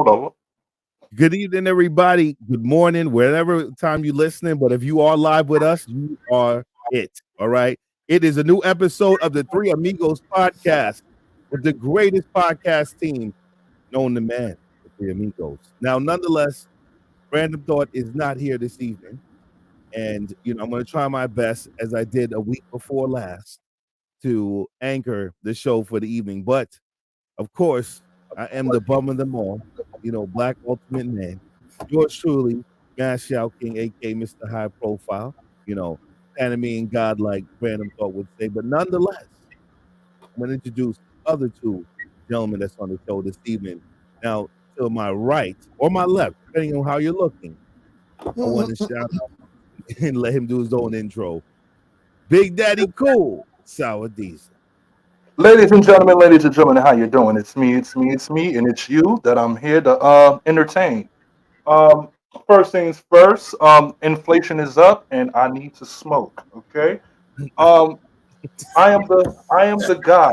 on. Good evening, everybody. Good morning, wherever time you're listening. But if you are live with us, you are it. All right. It is a new episode of the Three Amigos podcast with the greatest podcast team known to man, the Three Amigos. Now, nonetheless, Random Thought is not here this evening. And, I'm going to try my best, as I did a week before last, to anchor the show for the evening. But, of course, I am the bum of them all, Black Ultimate Man. Yours truly, Gas Yao King, aka Mr. High Profile, you know, anime and God like Random Thought would say. But nonetheless, I'm going to introduce the other two gentlemen that's on the show this evening. Now, to my right or my left, depending on how you're looking, I want to shout out and let him do his own intro. Big Daddy Cool, Sour Diesel. Ladies and gentlemen, how you doing? It's me, and it's you that I'm here to entertain. Um, First things first, inflation is up, and I need to smoke. Okay, um, I am the guy.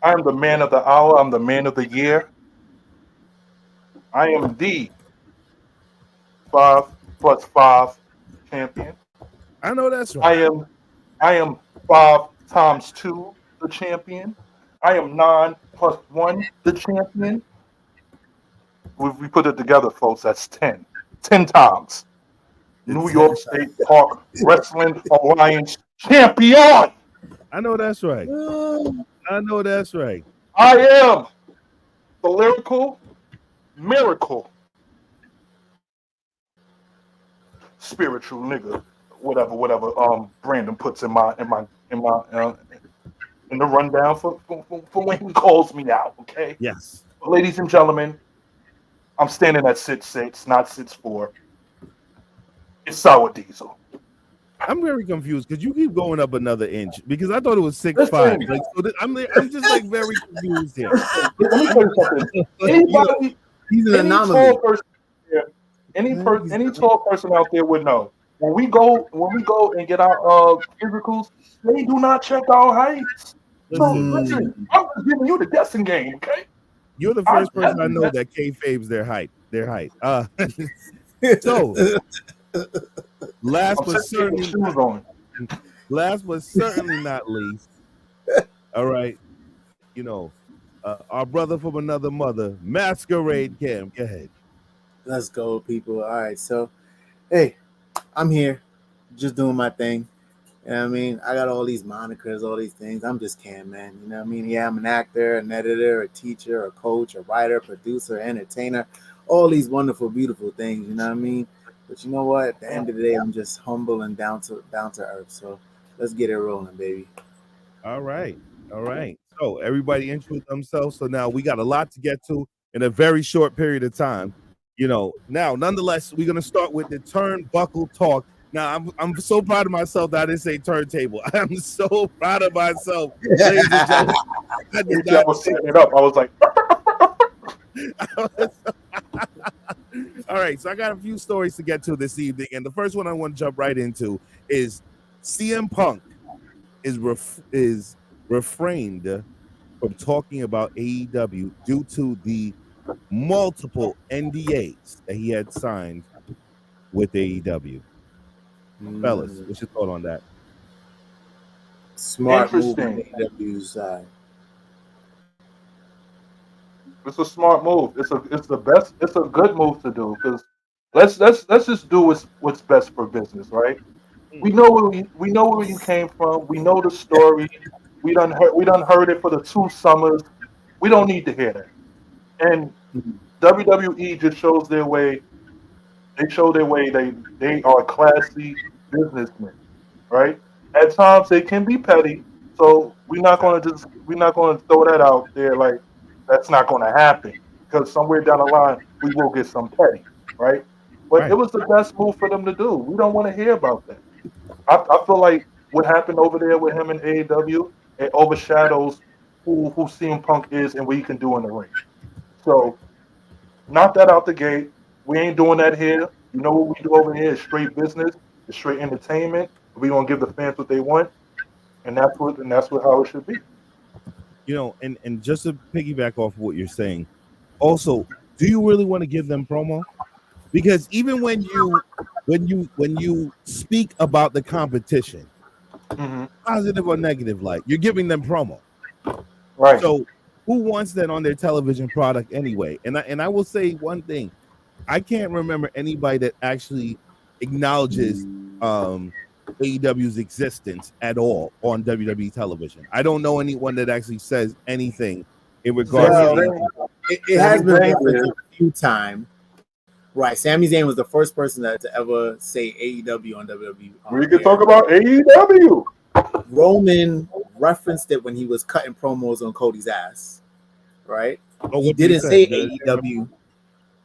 I am the man of the hour. I'm the man of the year. I am the 5+5 champion. I know that's I right. am I am 5 times 2 the champion. I am 9+1 the champion. If we put it together, folks, that's 10. 10 times. New It's, York State Park Wrestling Alliance champion. I know that's right. I know that's right. I am the lyrical miracle spiritual nigga. Whatever. Brandon puts in in the rundown for when he calls me out. Okay, Yes. ladies and gentlemen, I'm standing at 6'6", not 6'4". It's Sour Diesel. I'm very confused because you keep going up another inch because I thought it was 6'5". Listen, Like I'm just like very confused here. let me tell you something. Anybody, He's an any anomaly. tall person, here, any tall person out there would know. When we go and get our physicals, they do not check our heights. So Listen, listen, I'm just giving you the guessing game, okay? you're the I, first person I know that, that kayfabes their height. So last I'm but sitting with certainly shoes on. not least, all right, our brother from another mother, Masquerade Cam. Go ahead. Let's go, people. All right, so hey, I'm here, just doing my thing. You know what I mean? I got all these monikers, all these things. I'm just Cam, man. You know what I mean? Yeah, I'm an actor, an editor, a teacher, a coach, a writer, producer, entertainer, all these wonderful, beautiful things. You know what I mean? But you know what? At the end of the day, I'm just humble and down to earth. So let's get it rolling, baby. All right. All right. So everybody introduced themselves. So now we got a lot to get to in a very short period of time. Now, nonetheless, we're gonna start with the turnbuckle talk. Now, I'm so proud of myself that I didn't say turntable. I'm so proud of myself, ladies and gentlemen. I did I not was say setting it up. I was like, All right, so I got a few stories to get to this evening, and the first one I want to jump right into is CM Punk is refrained from talking about AEW due to the multiple NDAs that he had signed with AEW. Fellas, what's your thought on that? Smart move on interesting. AEW's side. It's a smart move. It's the best. It's a good move to do because let's just do what's best for business, right? We know where you came from. We know the story. We done heard it for the 2 summers. We don't need to hear that. And WWE just shows their way. They show their way. They are classy businessmen, right? At times they can be petty. So we're not gonna throw that out there like that's not gonna happen because somewhere down the line we will get some petty, right? But it Right. was the best move for them to do. We don't want to hear about that. I feel like what happened over there with him in AEW it overshadows who CM Punk is and what he can do in the ring. So knock that out the gate. We ain't doing that here. You know what we do over here is straight business, it's straight entertainment. We gonna give the fans what they want, and that's what how it should be. And just to piggyback off what you're saying, also do you really want to give them promo? Because even when you speak about the competition, Hmm. positive or negative light, you're giving them promo. Right. So who wants that on their television product anyway? And I will say one thing. I can't remember anybody that actually acknowledges AEW's existence at all on WWE television. I don't know anyone that actually says anything in regards Sami to Well, Zayn. AEW. it Sami has been Zayn referenced did. a few times. Right. Sami Zayn was the first person to ever say AEW on WWE We could air. talk about AEW. Roman referenced it when he was cutting promos on Cody's ass. Right. Oh, He what did he didn't say? say AEW.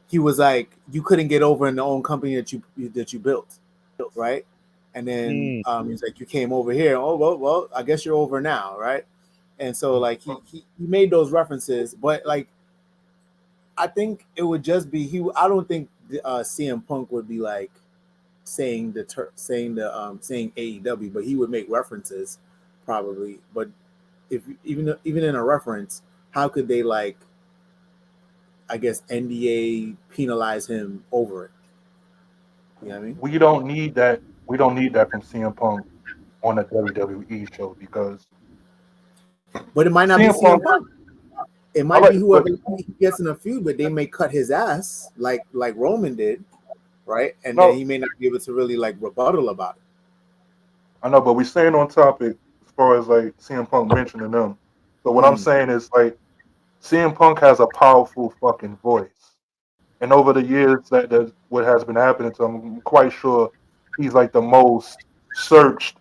He was like, you couldn't get over in the own company that you built. Right. And then Mm, he's like, you came over here. Oh, well, I guess you're over now. Right. And so like he made those references, but like I think it would just be he. I don't think CM Punk would be like saying saying AEW, but he would make references probably. But if even in a reference, how could they like? I guess NDA penalize him over it. You know what I mean? We don't need that. We don't need that from CM Punk on a WWE show because But it might not be CM CM Punk. Punk. It All might right, be but whoever he gets in a feud, but they may cut his ass like Roman did, right? And then no, he may not be able to really like rebuttal about it. I know, but we're staying on topic as far as like CM Punk mentioning them. So what I'm Mm, saying is like CM Punk has a powerful fucking voice, and over the years that what has been happening to him, I'm quite sure he's like the most searched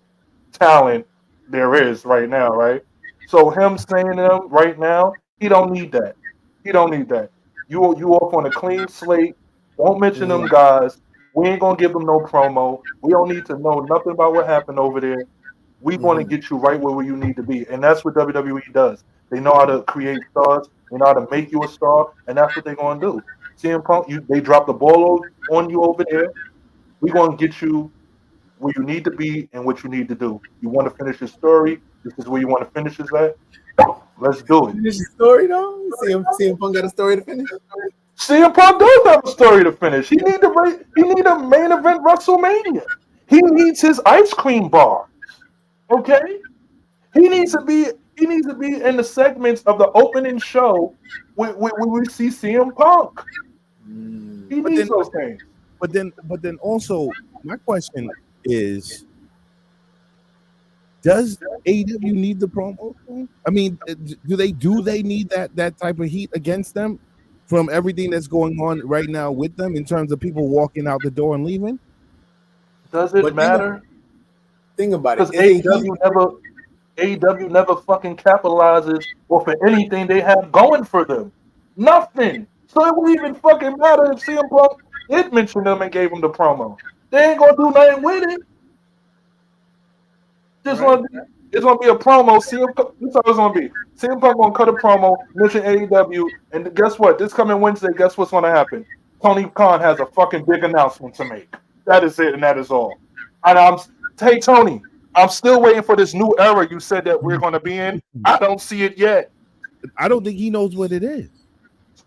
talent there is right now, right? So him saying them right now, he don't need that. He don't need that. You off on a clean slate. Don't mention them mm, guys. We ain't gonna give them no promo. We don't need to know nothing about what happened over there. We want to mm-hmm, get you right where you need to be, and that's what WWE does. They know how to create stars. They know how to make you a star, and that's what they're gonna do. CM Punk, they drop the ball on you over there. We're gonna get you where you need to be and what you need to do. You want to finish your story. This is where you want to finish this at. Let's do it. finish the story though. CM Punk got a story to finish. CM Punk does have a story to finish. He need a main event WrestleMania. He needs his ice cream bars. Okay? He needs to Mm, be he needs to be in the segments of the opening show when we see CM Punk. mm. He but needs then, those things. but then also, my question is: does AEW need the promo? I mean, do they need that type of heat against them from everything that's going on right now with them in terms of people walking out the door and leaving? Does it But matter? think about it. Because Is it heat? AEW never fucking capitalizes or for anything they have going for them. Nothing. So it wouldn't even fucking matter if CM Punk did mention them and gave them the promo. They ain't gonna do nothing with it. Just Right. gonna be, it's gonna be a promo. CM Punk, this is how it's gonna be. CM Punk gonna cut a promo, mention AEW, and guess what? This coming Wednesday, guess what's gonna happen? Tony Khan has a fucking big announcement to make. That is it, and that is all. And hey Tony, I'm still waiting for this new era you said that we're gonna be in. I don't see it yet. I don't think he knows what it is.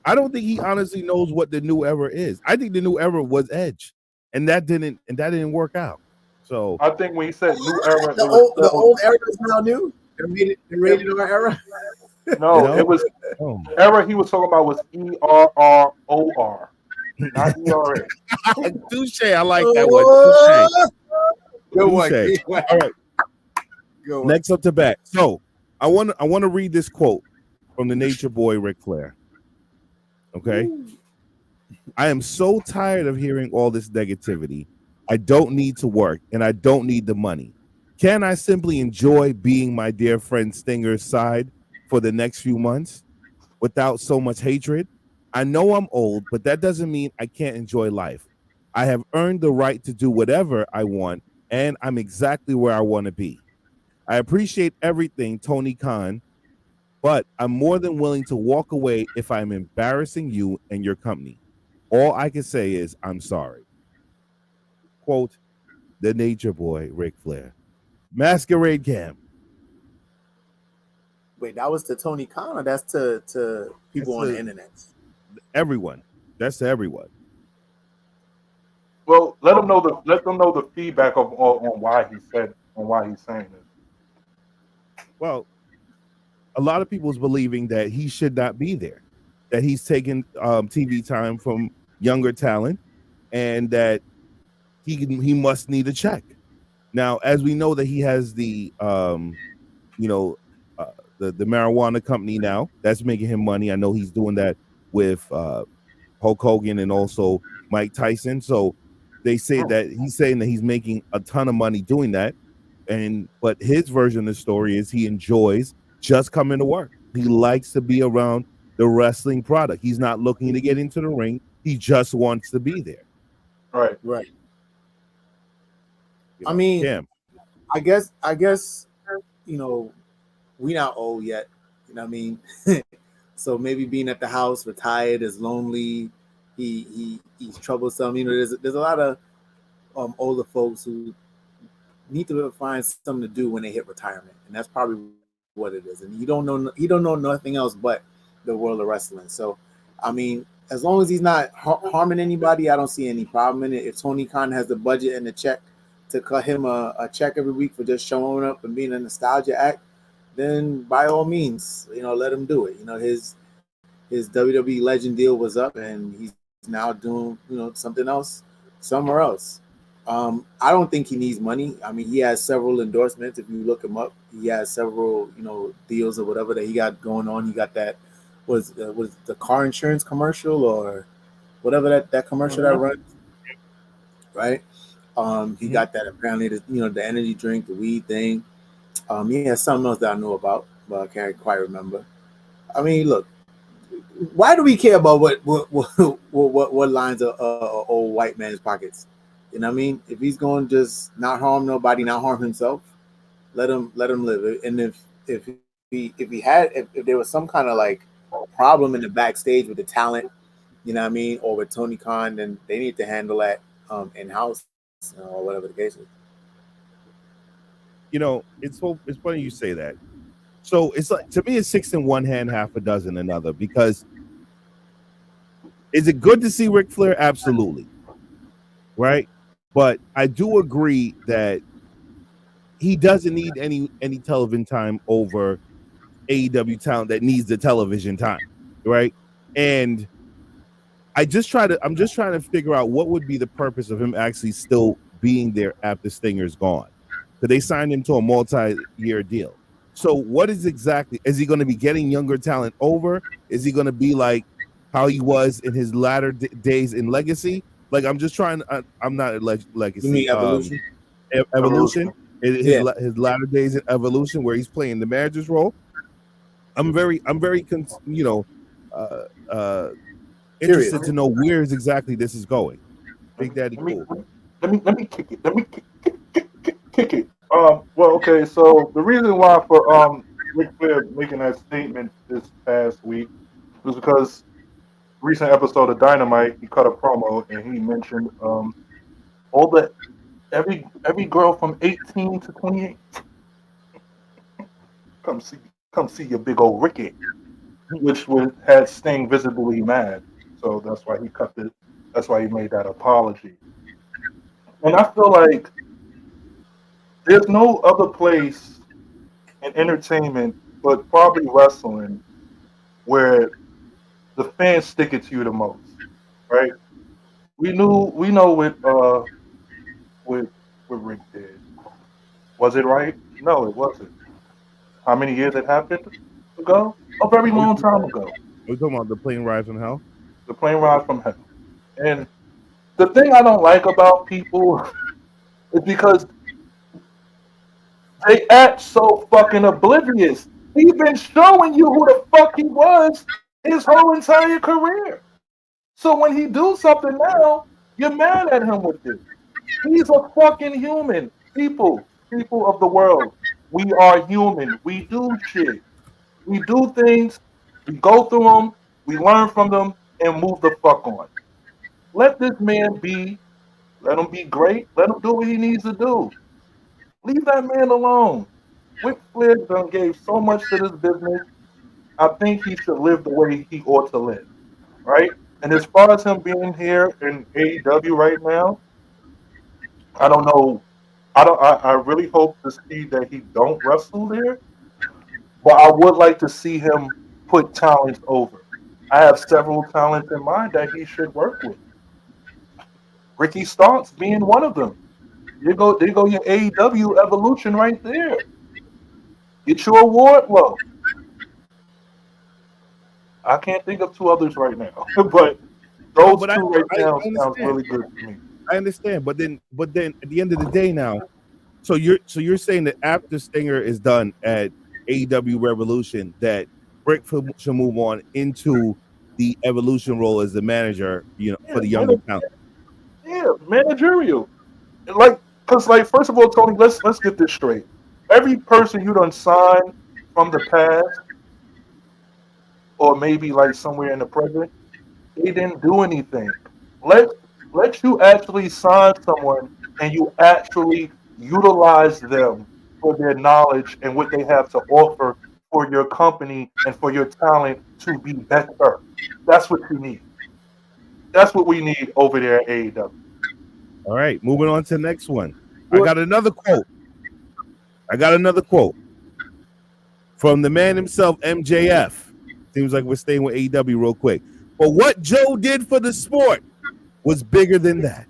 I don't think he honestly knows what the new era is. I think the new era was Edge, and that didn't work out. So I think when he said new era, it The was old era is now new. They it, rated our era. you no, know, it was oh. era he was talking about was ERROR, not ERA. Touche. I like that one. Touche. Oh, good one. Touche. Good one. All right. Good one. Next up to bat. So I want to read this quote from the Nature Boy Ric Flair. Okay. I am so tired of hearing all this negativity. I don't need to work and I don't need the money. Can I simply enjoy being my dear friend Stinger's side for the next few months without so much hatred? I know I'm old, but that doesn't mean I can't enjoy life. I have earned the right to do whatever I want, and I'm exactly where I want to be. I appreciate everything, Tony Khan, but I'm more than willing to walk away if I'm embarrassing you and your company. All I can say is I'm sorry. Quote, the Nature Boy, Ric Flair. Masquerade Camp. Wait, that was to Tony Khan, or that's to people That's on the internet? everyone. That's to everyone. Well, let them know the feedback of on why he said on why he's saying this. Well, a lot of people is believing that he should not be there, that he's taking TV time from younger talent, and that he must need a check. Now, as we know that he has the you know uh, the marijuana company now that's making him money. I know he's doing that with Hulk Hogan and also Mike Tyson. So they say Hmm. that he's saying that he's making a ton of money doing that. And but his version of the story is he enjoys just coming to work. He likes to be around the wrestling product. He's not looking to get into the ring. He just wants to be there. Right. Right. You I know, mean, Cam. I guess, you know, we not old yet. You know what I mean? So maybe being at the house, retired, is lonely. He's troublesome. You know, there's a lot of older folks who need to find something to do when they hit retirement, and that's probably what it is. And he don't know nothing else but the world of wrestling. So, I mean, as long as he's not harming anybody, I don't see any problem in it. If Tony Khan has the budget and the check to cut him a check every week for just showing up and being a nostalgia act, then by all means, you know, let him do it. You know, his WWE Legend deal was up, and he's now doing, you know, something else somewhere else. I don't think he needs money. I mean, he has several endorsements. If you look him up, he has several, you know, deals or whatever that he got going on. He got that was the car insurance commercial or whatever that commercial that Hmm. runs, right? He Mhm. got that apparently, you know, the energy drink, the weed thing. He has something else that I know about, but I can't quite remember. I mean, look, why do we care about what lines of old white man's pockets? You know what I mean? If he's going to just not harm nobody, not harm himself, let him live. And if there was some kind of like problem in the backstage with the talent, you know what I mean, or with Tony Khan, then they need to handle that in house, or whatever the case is. You know, it's funny you say that. So it's like to me, it's six in one hand, half a dozen another. Because is it good to see Ric Flair? Absolutely, right. But I do agree that he doesn't need any television time over AEW talent that needs the television time, right? And I'm just trying to figure out what would be the purpose of him actually still being there after Stinger's gone. Because they signed him to a multi-year deal. So what is exactly, is he going to be getting younger talent over? Is he going to be like how he was in his latter days in Legacy? Like I'm just trying I'm not You mean Legacy, evolution? Evolution. Evolution. Yeah, His latter days in Evolution where he's playing the manager's role. You know, uh uh curious. interested to know where is exactly this is going. Let Big me Daddy let me Cool. let me kick it. Let me kick it. Well, okay. So the reason why for Ric Flair making that statement this past week was because recent episode of Dynamite he cut a promo and he mentioned all the every girl from 18 to 28 come see your big old Ricky, which would had Sting visibly mad. So that's why he cut the. That's why he made that apology. And I feel like there's no other place in entertainment, but probably wrestling, where the fans stick it to you the most, right? We know what what Rick did. Was it right? No, it wasn't. How many years it happened ago? A very Are we, long are time ago. we talking about the plane ride from hell? The plane ride from hell. And the thing I don't like about people is because they act so fucking oblivious. He's been showing you who the fuck he was his whole entire career. So when he do something now, you're mad at him with it. He's a fucking human. People of the world. We are human. We do shit. We do things. We go through them. We learn from them and move the fuck on. Let this man be. Let him be great. Let him do what he needs to do. Leave that man alone. Ric Flair done gave so much to this business. I think he should live the way he ought to live, right? And as far as him being here in AEW right now, I don't know. I really hope to see that he don't wrestle there, but I would like to see him put talents over. I have several talents in mind that he should work with. Ricky Starks being one of them. There go your AEW evolution right there. Get your award low. I can't think of two others right now, but No, those but two right I now sounds understand. really good to me. I understand. But then at the end of the day now, so you're saying that after Stinger is done at AEW Revolution, that should move on into the Evolution role as the manager, Yeah, for the younger talent. yeah, managerial. Like, cause like first of all, Tony, let's get this straight. Every person you done signed from the past, or maybe like somewhere in the present, they didn't do anything. Let let you actually sign someone and you actually utilize them for their knowledge and what they have to offer for your company and for your talent to be better. That's what you need. That's what we need over there at AEW. All right, moving on to the next one. I What? got another quote. I got another quote from the man himself, MJF. Seems like we're staying with AEW real quick. But what Joe did for the sport was bigger than that.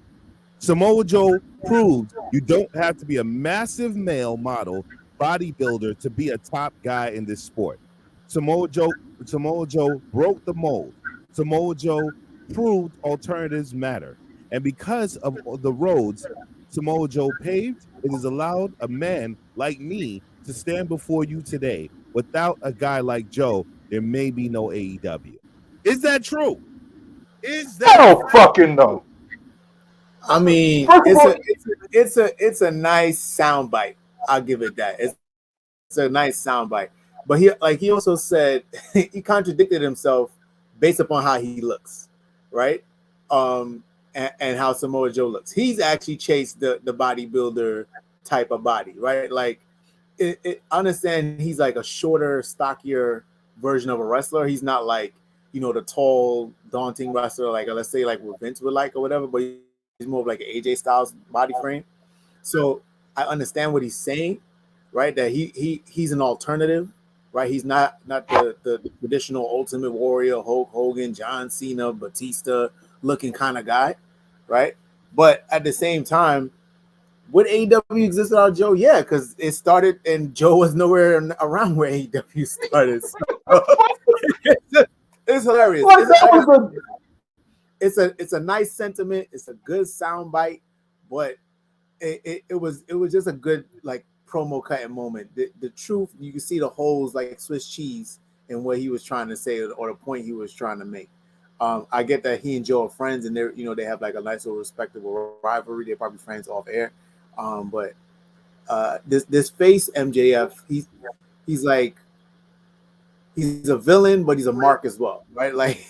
Samoa Joe proved you don't have to be a massive male model bodybuilder to be a top guy in this sport. Samoa Joe, Samoa Joe broke the mold. Samoa Joe proved alternatives matter. And because of the roads Samoa Joe paved, it has allowed a man like me to stand before you today. Without a guy like Joe, there may be no AEW. Is that true? Is I that don't fucking know. I mean, First of all, it's a nice soundbite. I'll give it that. It's a nice soundbite. But he also said he contradicted himself based upon how he looks, right? And how Samoa Joe looks. He's actually chased the bodybuilder type of body, right? Like I understand he's like a shorter, stockier version of a wrestler. He's not like the tall, daunting wrestler like let's say like what Vince would like or whatever. But he's more of like an AJ Styles body frame. So I understand what he's saying, right? That he's an alternative, right? He's not the traditional Ultimate Warrior, Hulk Hogan, John Cena, Batista looking kind of guy, right? But at the same time, would AEW exist without Joe? Yeah, because it started and Joe was nowhere around where AEW started. So it's hilarious. like that was a It's a nice sentiment. It's a good soundbite, but it was just a good like promo cutting moment. The truth, you can see the holes like Swiss cheese in what he was trying to say or the point he was trying to make. I get that he and Joe are friends and they're they have like a nice little respectable rivalry. They're probably friends off air. But this face MJF, he's like he's a villain, but he's a mark as well, right? Like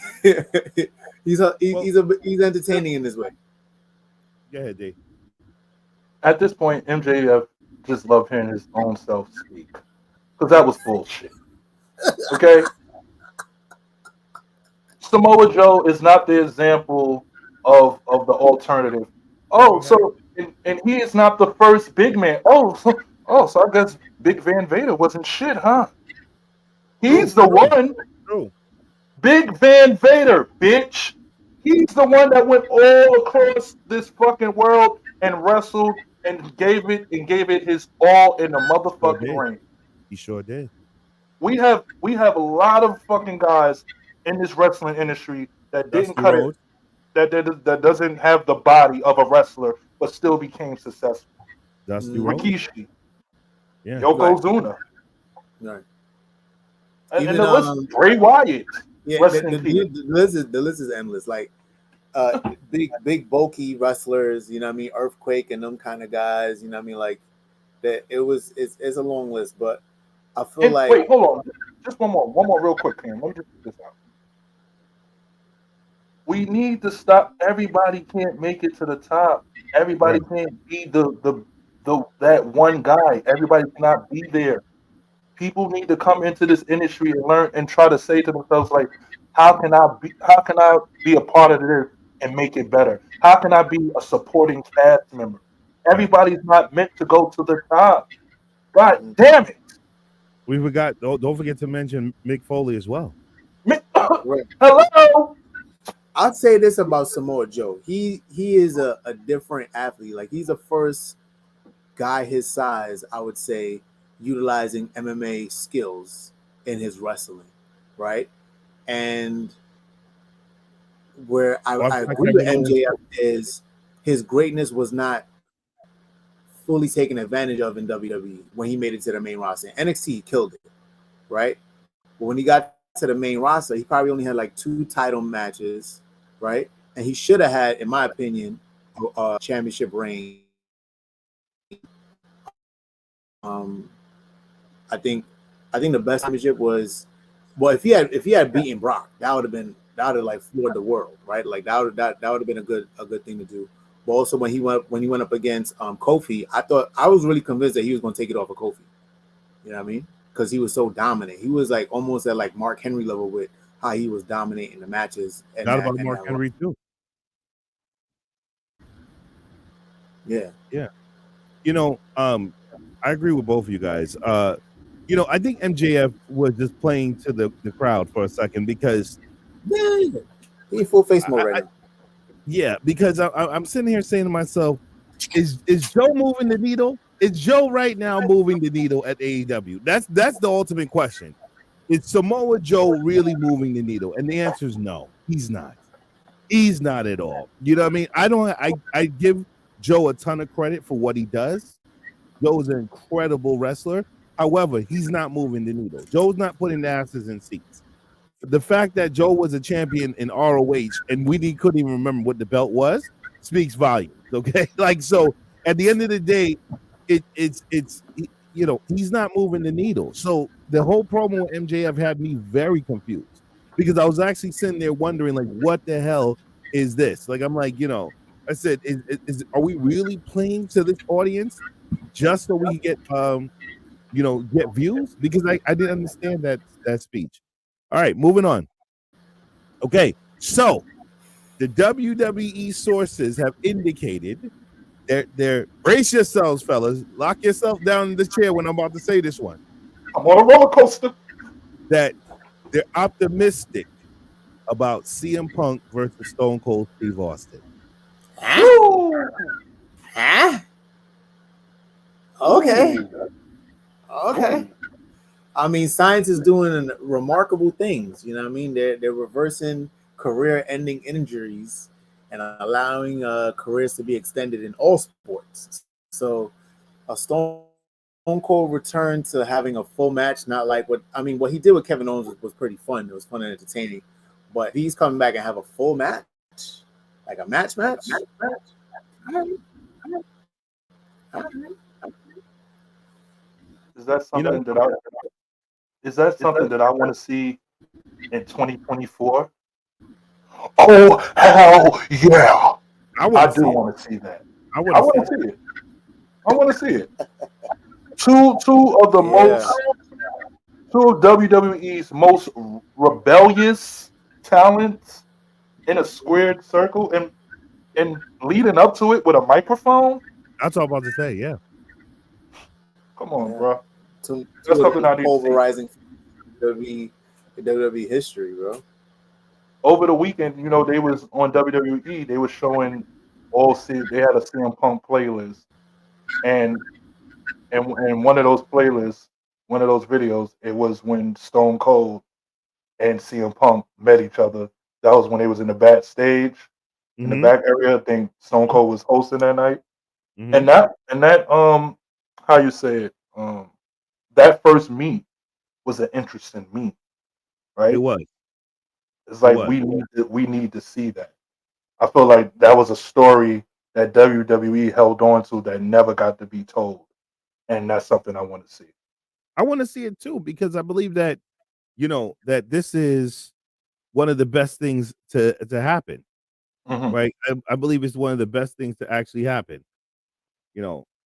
he's entertaining in this way. Go ahead, Dave. at this point, MJF just loved hearing his own self speak because that was bullshit. Okay, Samoa Joe is not the example of the alternative. Oh, so and he is not the first big man. So I guess Big Van Vader wasn't shit, huh? True, He's the one. true. Big Van Vader, bitch. He's the one that went all across this fucking world and wrestled and gave it his all in the Sure motherfucking did. ring. He sure did. We have a lot of fucking guys in this wrestling industry that didn't Dusty cut it Rhodes. that doesn't have the body of a wrestler but still became successful. Dusty Mm. Rhodes. Rikishi, Yeah. Right. Yokozuna, Right. and Even the list Bray Wyatt. yeah, Rest in peace. the list is endless. Like big bulky wrestlers, you know what I mean, Earthquake and them kind of guys, you know what I mean, like that it's a long list, but I feel And like wait, hold on, just one more, real quick, Cam. Let me just get this out. We need to stop. Everybody can't make it to the top. Everybody Right. can't be the that one guy. Everybody cannot be there. People need to come into this industry and learn and try to say to themselves like, How can I be a part of this and make it better? How can I be a supporting cast member? Right. Everybody's not meant to go to the top. God Mhm. damn it. We forgot. Don't forget to mention Mick Foley as well. Right. Hello. I'd say this about Samoa Joe. He is a different athlete. Like he's the first guy his size, I would say, utilizing MMA skills in his wrestling, right? And where Watch I my agree with Kevin Owens. MJF is his greatness was not fully taken advantage of in WWE when he made it to the main roster. NXT he killed it, right? But when he got to the main roster, he probably only had like 2 title matches, right? And he should have had, in my opinion, a championship reign. I think the best championship was, well, if he had beaten Brock, that would have like floored the world, right? Like that would have been a good thing to do. But also when he went up against Kofi, I was really convinced that he was going to take it off of Kofi. You know what I mean? Because he was so dominant. He was like almost at like Mark Henry level with how he was dominating the matches Not about Mark that run. Henry too. Yeah. Yeah. You know, I agree with both of you guys. I think MJF was just playing to the crowd for a second because Yeah. He in full face mode right I now. yeah, because I'm sitting here saying to myself, is Joe moving the needle? Is Joe right now moving the needle at AEW? That's the ultimate question. Is Samoa Joe really moving the needle? And the answer is no, he's not. He's not at all. You know what I mean? I give Joe a ton of credit for what he does. Joe's an incredible wrestler. However, he's not moving the needle. Joe's not putting the asses in seats. The fact that Joe was a champion in ROH and couldn't even remember what the belt was speaks volumes. Okay, like so. At the end of the day, it's he's not moving the needle. So the whole promo with MJF had me very confused because I was actually sitting there wondering like, what the hell is this? Like I'm like, I said, are we really playing to this audience just so we can get views? Because I didn't understand that speech. All right, moving on. Okay, so the WWE sources have indicated they're brace yourselves, fellas. Lock yourself down in the chair when I'm about to say this one. I'm on a roller coaster. That they're optimistic about CM Punk versus Stone Cold Steve Austin. Huh? Woo! Huh? Okay. Ooh. Okay. Ooh. I mean, science is doing remarkable things. You know what I mean? They're reversing career-ending injuries and allowing careers to be extended in all sports. So, a Stone Cold return to having a full match, not like what he did with Kevin Owens was pretty fun. It was fun and entertaining. But he's coming back and have a full match, like a match. Is that You know, something that I is that something that I want to see in 2024? Oh hell yeah! I want I to do see it. want to see that. I want I to see want it. to see it. I want to see it. Two of the Yeah. most two of WWE's most rebellious talents in a squared circle and leading up to it with a microphone. That's all I'm about to say. Yeah. Come on, Yeah. bro. Two That's of the something I most need to see. polarizing WWE history, bro. Over the weekend, they was on WWE. They was showing they had a CM Punk playlist, and and one of those playlists, one of those videos, it was when Stone Cold and CM Punk met each other. That was when they was in the backstage, in the Mm-hmm. back area. I think Stone Cold was hosting that night, Mm-hmm. and that how you say it that first meet was an interesting meet, It right? was. It's It like was. we need to see that. I feel like that was a story that WWE held on to that never got to be told, and that's something I want to see. I want to see it too because I believe that that this is one of the best things to happen. Hmm. Right? I believe it's one of the best things to actually happen.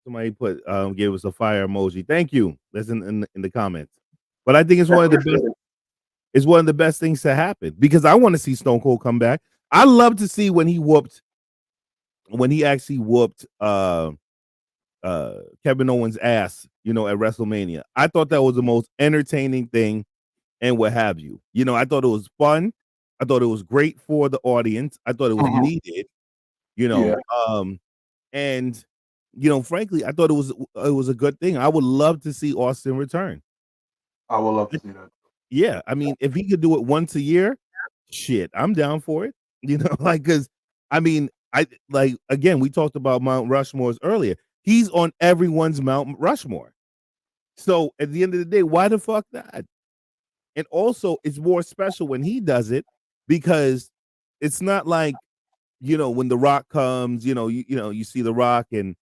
Somebody gave us a fire emoji. Thank you. That's in the comments. But I think it's I one of the appreciate best. it. is one of the best things to happen because I want to see Stone Cold come back. I love to see when he actually whooped Kevin Owens' ass, at WrestleMania. I thought that was the most entertaining thing and what have you. I thought it was fun. I thought it was great for the audience. I thought it was Mhm. needed, Yeah, and frankly, I thought it was a good thing. I would love to see Austin return. I would love to see that. Yeah, I mean, if he could do it once a year, shit, I'm down for it. Like because I mean, I like again, we talked about Mount Rushmore's earlier. He's on everyone's Mount Rushmore. So at the end of the day, why the fuck not? And also, it's more special when he does it because it's not like when The Rock comes, you see The Rock and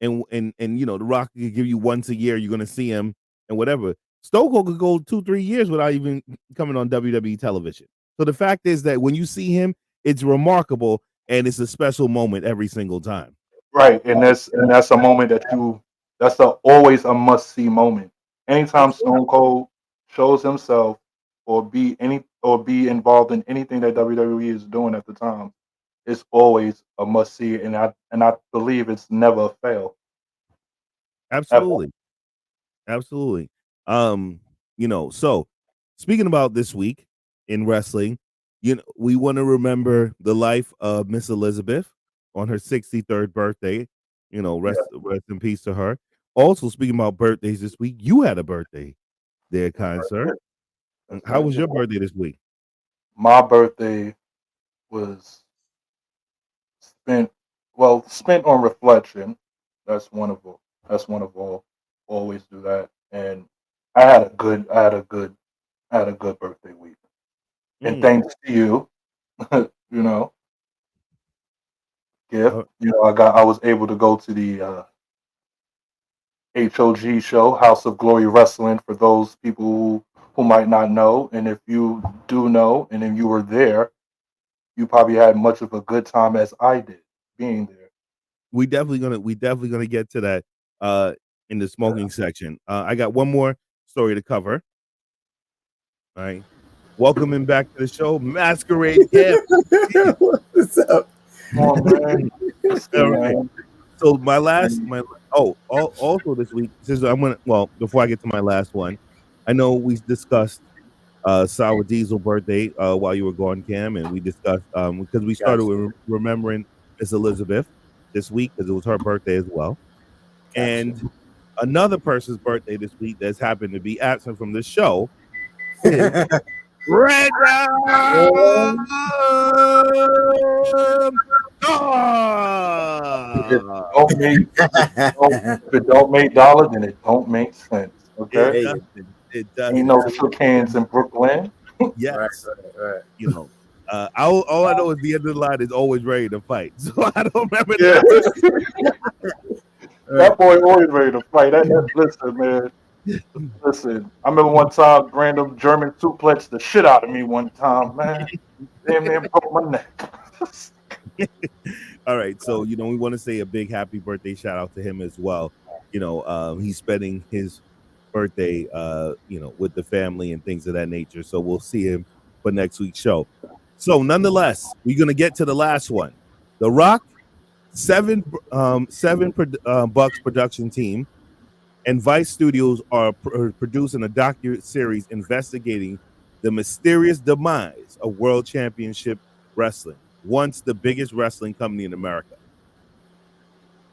The Rock can give you once a year, you're gonna see him and whatever. Stone Cold could go 2-3 years without even coming on WWE television. So the fact is that when you see him, it's remarkable and it's a special moment every single time. Right, and that's a moment that's always a must see moment. Anytime Stone Cold shows himself or be involved in anything that WWE is doing at the time, it's always a must see, and I believe it's never a fail ever. Absolutely. Absolutely. Um, so speaking about this week in wrestling, we want to remember the life of Miss Elizabeth on her 63rd birthday. Yeah, Rest in peace to her. Also, speaking about birthdays this week, you had a birthday there, that's kind right. sir. Yeah, that's How right. was your birthday this week? My birthday was spent spent on reflection. That's one of all. That's one of all. Always do that, and I had a good birthday week. And Mm, thanks to you, you know, gift. uh, I was able to go to the HOG show, House of Glory Wrestling, for those people who might not know. And if you do know, and if you were there, you probably had much of a good time as I did being there. we definitely gonna get to that in the smoking section. I got one more story to cover. All right. Welcoming back to the show, Masquerade Camp. What's up? Come on, man. All Listen, right. man. So my last And my also this week, since I'm gonna before I get to my last one, I know we discussed Sour Diesel birthday while you were gone, Cam, and we discussed because we started Gotcha. with remembering Miss Elizabeth this week because it was her birthday as well. Gotcha. And another person's birthday this week that's happened to be absent from the show is Red Rum if it don't make if it don't make dollars, then it don't make sense. It Okay, Hey, doesn't. It ain't doesn't. no So shook hands in Brooklyn. right, yes, right, you know. All I know is the end of the line is always ready to fight. So I don't remember Yeah, right, that boy always ready to fight. Listen, man. Listen, I remember one time random German suplex the shit out of me one time, man. Damn near broke my neck. All right, so we want to say a big happy birthday shout out to him as well. He's spending his birthday, with the family and things of that nature. So we'll see him for next week's show. So nonetheless, we're gonna get to the last one. The Rock, bucks production team and Vice Studios are producing a docu series investigating the mysterious demise of World Championship Wrestling, once the biggest wrestling company in America.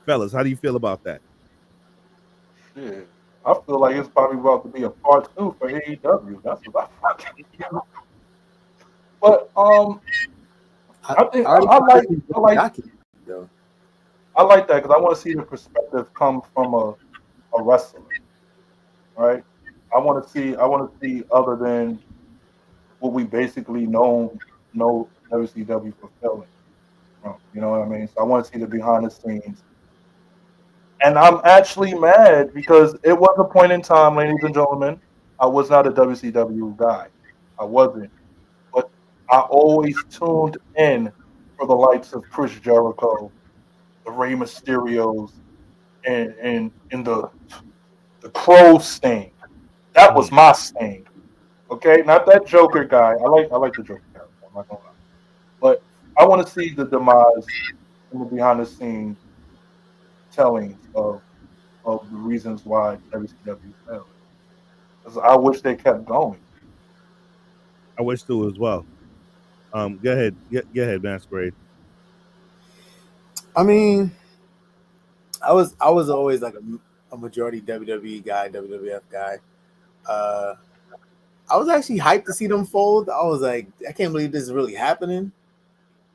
Fellas, how do you feel about that? Shit. I feel like it's probably about to be a part two for AEW. That's what I fucking feel. But I, I think I already I saw like this I like document though. I like that because I want to see the perspective come from a wrestler, right? I want to see other than what we basically know WCW fulfilling from. You know what I mean? So I want to see the behind the scenes. And I'm actually mad because it was a point in time, ladies and gentlemen, I was not a WCW guy. I wasn't. But I always tuned in for the likes of Chris Jericho, the Rey Mysterios, and the Crow sting. That was Mhm. my sting. Okay, not that Joker guy. I like the Joker character. I'm not gonna lie, but I want to see the demise and the behind the scene tellings of the reasons why WCW failed. 'Cause I wish they kept going. I wish to as well. Go ahead, go ahead, Masquerade. I mean, I was always like a majority WWE guy, WWF guy. Uh, I was actually hyped to see them fold. I was like, I can't believe this is really happening.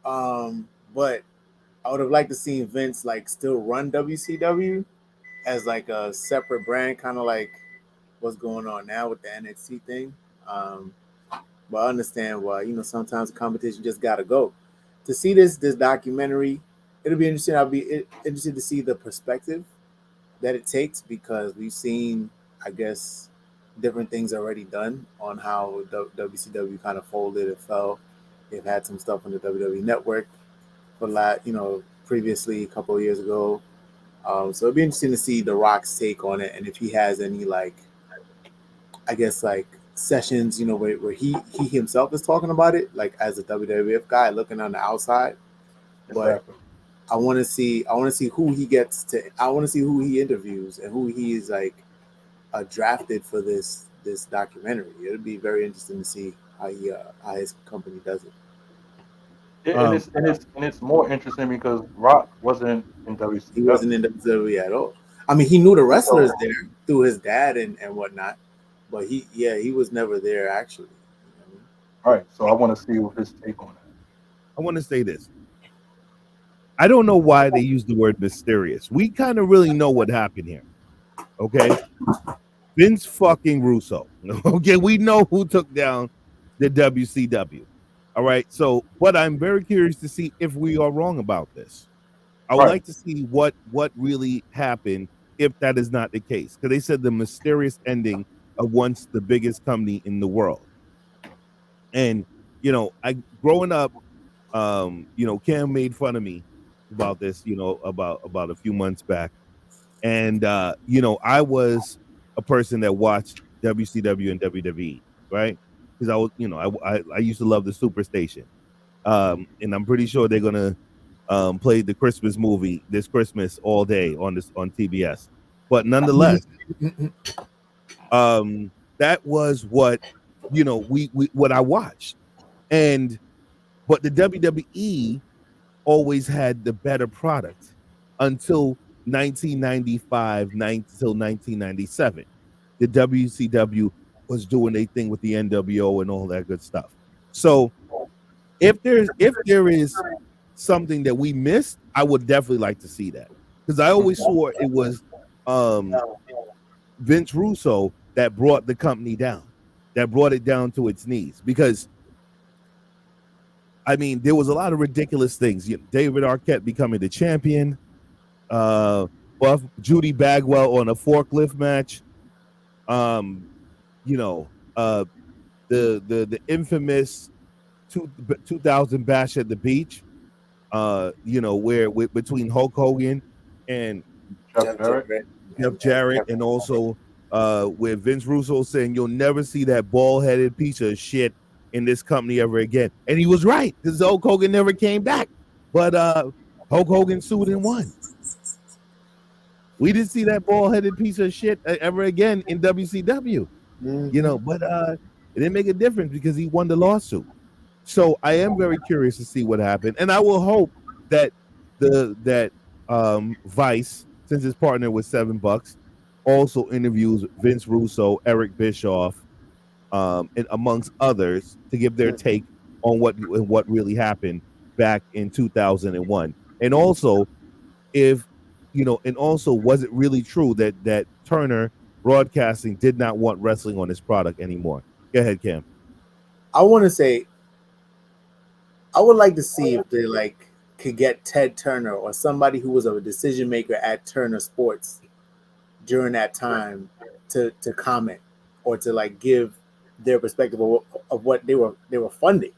But I would have liked to see Vince like still run WCW as like a separate brand, kind of like what's going on now with the NXT thing. Um, but I understand why sometimes the competition just gotta go. To see this documentary, it'll be interesting. I'll be interested to see the perspective that it takes because we've seen, I guess, different things already done on how WCW kind of folded and fell. They've had some stuff on the WWE Network for previously a couple of years ago. So it'd be interesting to see The Rock's take on it and if he has any like, I guess like sessions, where he himself is talking about it, like as a WWF guy looking on the outside. But Exactly. I want to see who he gets to. I want to see who he interviews and who he is like drafted for this documentary. It'll be very interesting to see how his company does it. And Um, it's more interesting because Rock wasn't in He wasn't WCW. in WWE at all. I mean, he knew the wrestlers So there through his dad and whatnot, but he was never there actually. right. So I want to see his take on that. I want to say this. I don't know why they use the word mysterious. We kind of really know what happened here. Okay, Vince fucking Russo. Okay, we know who took down the WCW. All right, so but I'm very curious to see if we are wrong about this. I would Right. like to see what really happened if that is not the case. Because they said the mysterious ending of once the biggest company in the world. And I growing up, Cam made fun of me about this, about a few months back. And I was a person that watched WCW and WWE, right? Because I was, I used to love the Superstation. And I'm pretty sure they're gonna play the Christmas movie this Christmas all day on TBS. But nonetheless, that was what we what I watched. And but the WWE always had the better product until 1995, until 1997. The WCW was doing a thing with the NWO and all that good stuff. So if there is something that we missed, I would definitely like to see that because I always Mhm. saw it was um, Vince Russo that brought the company down, that brought it down to its knees. Because I mean, there was a lot of ridiculous things. David Arquette becoming the champion, uh, Buff Judy Bagwell on a forklift match, um, you know, uh, the infamous 2000 Bash at the Beach, where between Hulk Hogan and Jeff Jarrett. Jeff Jarrett, and also where Vince Russo saying you'll never see that bald headed piece of shit in this company ever again, and he was right because Hulk Hogan never came back, but Hulk Hogan sued and won. We didn't see that bald headed piece of shit ever again in WCW, Mm-hmm. but it didn't make a difference because he won the lawsuit. So I am very curious to see what happened, and I will hope that Vice, since his partner with $7, also interviews Vince Russo, Eric Bischoff, and amongst others to give their take on what really happened back in 2001, and also if and also was it really true that Turner Broadcasting did not want wrestling on his product anymore? Go ahead, Cam. I want to say I would like to see if they like could get Ted Turner or somebody who was a decision maker at Turner Sports during that time to comment or to like give their perspective of what they were funding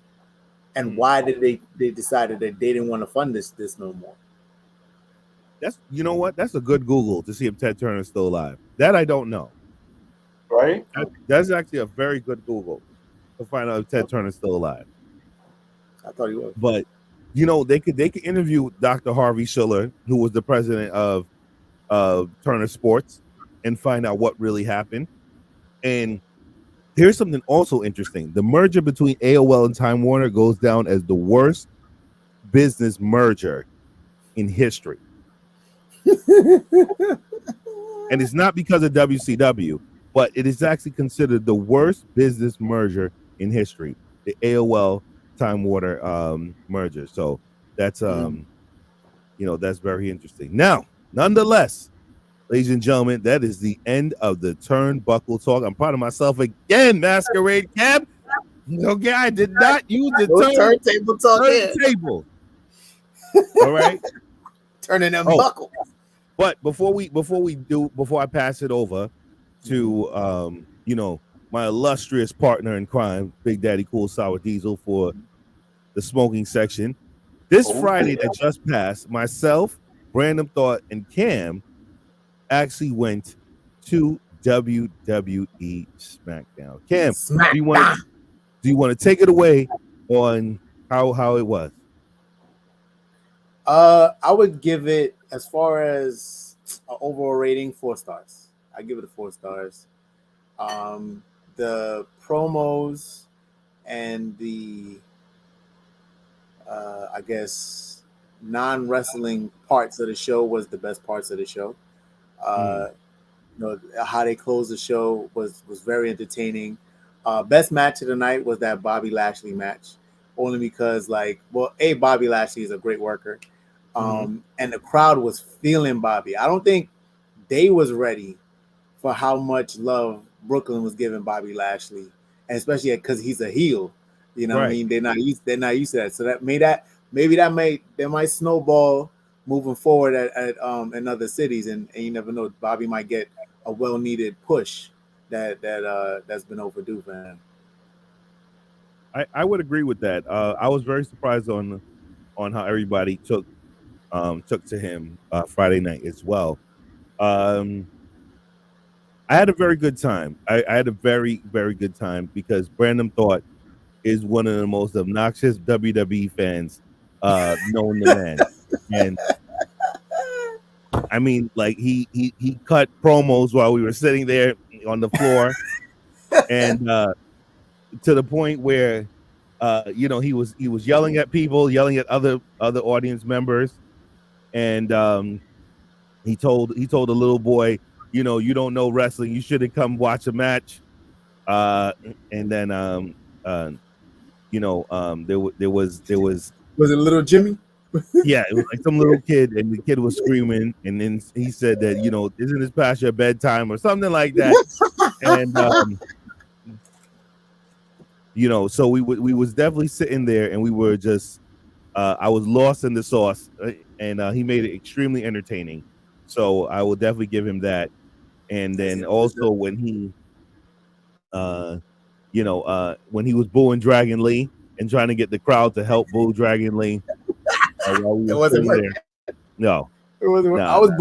and Mm. why did they decided that they didn't want to fund this no more. That's what, that's a good Google to see if Ted Turner's still alive. That I don't know. right? That's actually a very good Google to find out if Ted Turner's still alive. I thought he was. But they could interview Dr. Harvey Schiller, who was the president of Turner Sports, and find out what really happened. And here's something also interesting: the merger between AOL and Time Warner goes down as the worst business merger in history. And it's not because of WCW, but it is actually considered the worst business merger in history, the AOL Time Warner merger. So that's that's very interesting. Now, nonetheless, ladies and gentlemen, that is the end of the turnbuckle talk. I'm proud of myself again, Masquerade Cab. Okay, I did not use the turntable talk. Turntable. All right, turning them buckles. But before I pass it over to my illustrious partner in crime, Big Daddy Cool Sour Diesel, for the smoking section. This Friday that just passed, myself, Brandon Thought, and Cam actually went to WWE SmackDown. Cam, do you want to take it away on how it was? I would give it, as far as an overall rating, 4 stars. I give it 4 stars. The promos and the I guess non-wrestling parts of the show was the best parts of the show. How they closed the show was very entertaining. Best match of the night was that Bobby Lashley match, only because Bobby Lashley is a great worker. And the crowd was feeling Bobby. I don't think they was ready for how much love Brooklyn was giving Bobby Lashley, and especially because he's a heel. You know what I mean? They're not used to that. So that might snowball moving forward at in other cities, and you never know. Bobby might get a well needed push that's been overdue for him. I would agree with that. I was very surprised on how everybody took to him Friday night as well. I had a very good time. I had a very, very good time because Brandon Thought is one of the most obnoxious WWE fans known to man. And I mean, like he cut promos while we were sitting there on the floor, and to the point where he was yelling at people, yelling at other audience members, and he told a little boy, you don't know wrestling, you shouldn't come watch a match. And then there was it little Jimmy? Yeah, it was like some little kid, and the kid was screaming, and then he said that isn't this past your bedtime or something like that. And so we was definitely sitting there, and we were just I was lost in the sauce, and he made it extremely entertaining. So I will definitely give him that. And then also when he when he was booing Dragon Lee and trying to get the crowd to help boo Dragon Lee. While we were sitting there. No, it wasn't. I was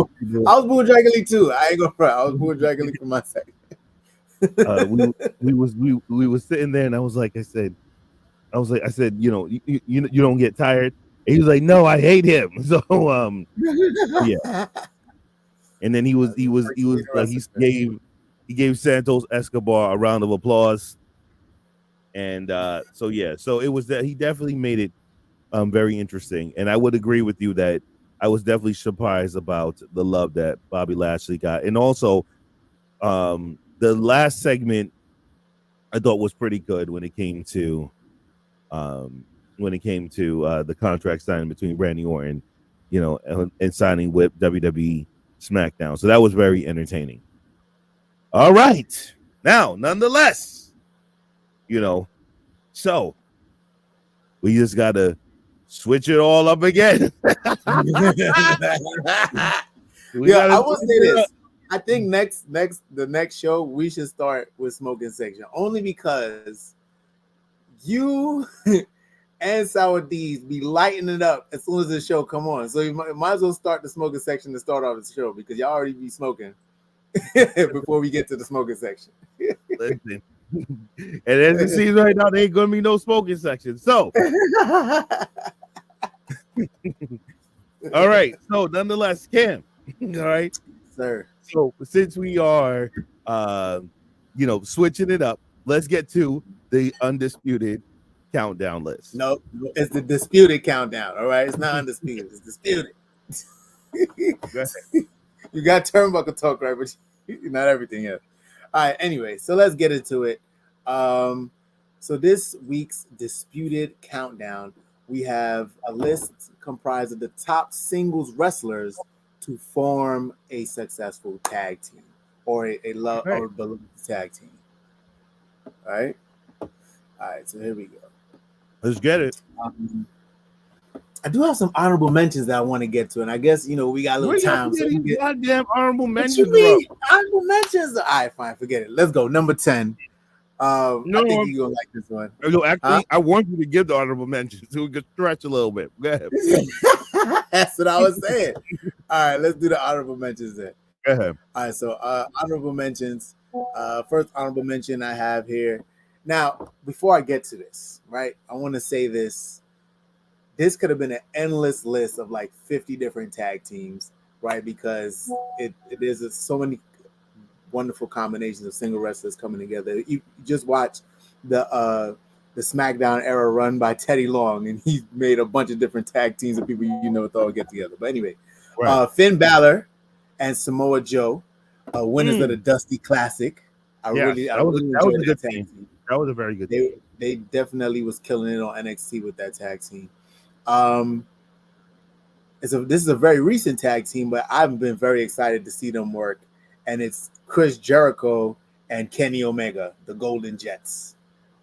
booing Dragon Lee too. I ain't gonna front. I was booing Dragon Lee for my sake. We was sitting there, and I said, you don't get tired. And he was like, no, I hate him. So yeah. And then he gave Santos Escobar a round of applause. And so it was that he definitely made it very interesting. And I would agree with you that I was definitely surprised about the love that Bobby Lashley got. And also the last segment I thought was pretty good when it came to the contract signing between Randy Orton, and signing with WWE SmackDown. So that was very entertaining. All right. Now, nonetheless, so we just gotta switch it all up again. I will say this. I think the next show we should start with smoking section, only because you and Sour D's be lighting it up as soon as the show come on. So you might as well start the smoking section to start off the show, because y'all already be smoking before we get to the smoking section. Listen. And as it seems right now, there ain't gonna be no smoking section. So, all right. So, nonetheless, Cam. All right. Sir. So, since we are, switching it up, let's get to the undisputed countdown list. No, it's the disputed countdown. All right, it's not undisputed. It's disputed. Go ahead. You got turnbuckle talk right, but not everything yet. All right. Anyway, so let's get into it. So this week's disputed countdown, we have a list comprised of the top singles wrestlers to form a successful tag team or a love or beloved tag team. All right. All right. So here we go. Let's get it. I do have some honorable mentions that I want to get to, and I guess we got a little time. So goddamn honorable mentions. What you mean? Honorable mentions? All right, fine, forget it. Let's go. Number 10. I think you're gonna like this one. No, actually, I want you to give the honorable mentions so we can stretch a little bit. Go ahead. That's what I was saying. All right, let's do the honorable mentions then. Go ahead. All right, so honorable mentions. First honorable mention I have here. Now, before I get to this, right, I want to say this. This could have been an endless list of like 50 different tag teams, right? Because it is so many wonderful combinations of single wrestlers coming together. You just watch the SmackDown era run by Teddy Long, and he made a bunch of different tag teams of people to all get together. But anyway, right. Finn Balor and Samoa Joe, winners of the Dusty Classic. I really enjoyed that tag team. That was a very good team. They definitely was killing it on NXT with that tag team. This is a very recent tag team, but I've been very excited to see them work. And it's Chris Jericho and Kenny Omega, the Golden Jets,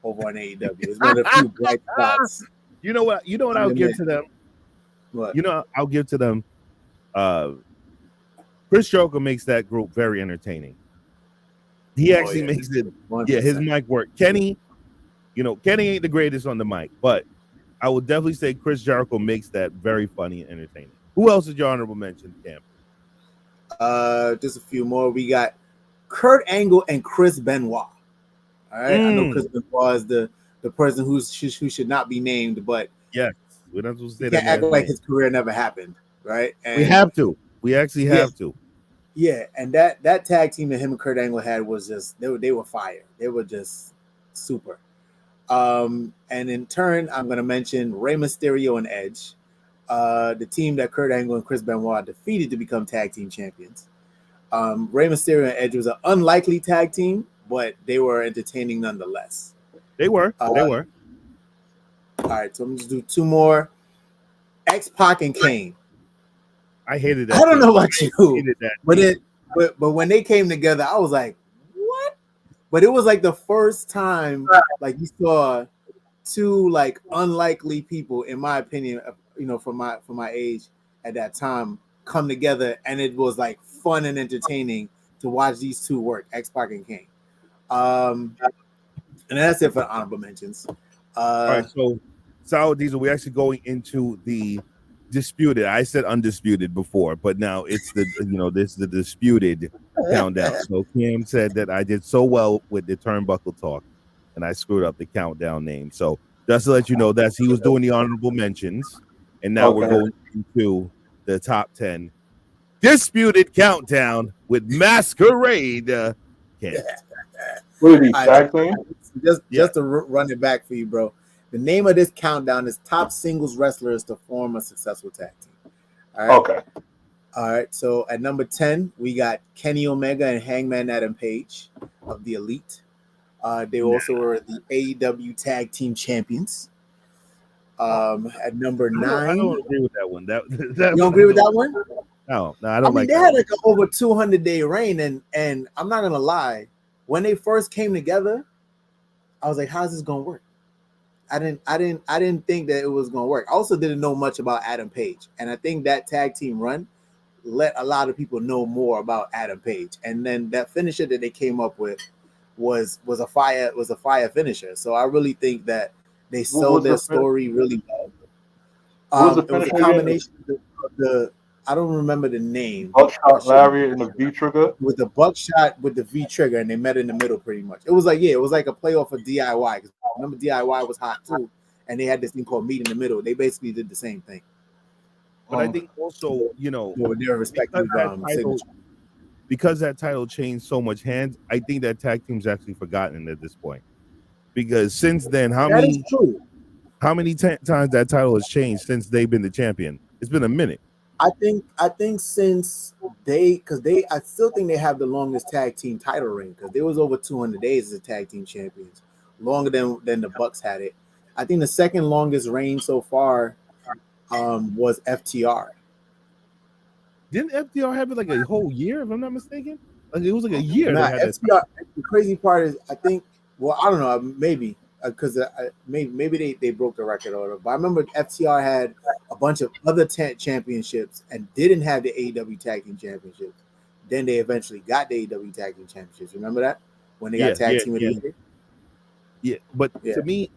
over on AEW. It's one of the few bright spots. You know what I'll give to them? What? I'll give to them. Chris Jericho makes that group very entertaining. He actually makes it. 100%. Yeah, his mic work. Kenny ain't the greatest on the mic, but I would definitely say Chris Jericho makes that very funny and entertaining. Who else is your honorable mention, Cam? Just a few more. We got Kurt Angle and Chris Benoit. All right, I know Chris Benoit is the person who should not be named, but yes, we're not supposed to say that. Can't act like his career never happened, right? And we have to. We actually have to. Yeah, and that tag team that him and Kurt Angle had was just they were fire. They were just super. And in turn, I'm going to mention Rey Mysterio and Edge, the team that Kurt Angle and Chris Benoit defeated to become tag team champions. Rey Mysterio and Edge was an unlikely tag team, but they were entertaining nonetheless. They were. All right, so I'm just do two more. X-Pac and Kane. I hated that. I don't know about you, but when they came together, I was like, what? But it was like the first time like you saw two like unlikely people, in my opinion, for my age at that time, come together, and it was like fun and entertaining to watch these two work, X-Pac and Kane. And that's it for the honorable mentions. All right, so Sour Diesel, we're actually going into the disputed. I said undisputed before, but now it's this is the disputed countdown. So Cam said that I did so well with the turnbuckle talk, and I screwed up the countdown name. So just to let you know, he was doing the honorable mentions, and now we're going into the top 10 disputed countdown with Masquerade. Cam. Just to run it back for you, bro. The name of this countdown is top singles wrestlers to form a successful tag team. All right. Okay. All right. So at number 10, we got Kenny Omega and Hangman Adam Page of the Elite. They also were the AEW Tag Team Champions. At number 9, I don't agree with that one. You don't agree with that one? No, I don't like. They had like an over 200-day reign, and I'm not gonna lie. When they first came together, I was like, "How's this gonna work?" I didn't think that it was gonna work. I also didn't know much about Adam Page, and I think that tag team run let a lot of people know more about Adam Page. And then that finisher that they came up with was a fire finisher. So I really think that they sold their story really well. It was a combination of I don't remember the name. Buckshot Lariat and the V trigger. With the buckshot with the V trigger, and they met in the middle pretty much. It was like it was like a playoff of DIY. Because remember DIY was hot too, and they had this thing called Meet in the Middle. They basically did the same thing. But I think also, with their respective signatures. Because that title changed so much hands, I think that tag team's actually forgotten at this point. Because since then, how many times that title has changed since they've been the champion? It's been a minute. I think since I still think they have the longest tag team title reign because there was over 200 days as a tag team champions, longer than the Bucks had it. I think the second longest reign so far was FTR. Didn't FTR have it like a whole year, if I'm not mistaken? Like it was like a year. Nah, FTR. The crazy part is, I think. Well, I don't know. Maybe because maybe they broke the record order. But I remember FTR had a bunch of other championships and didn't have the AEW Tag Team Championships. Then they eventually got the AEW Tag Team Championships. Remember that when they got tag team with each other? Yeah, but to me,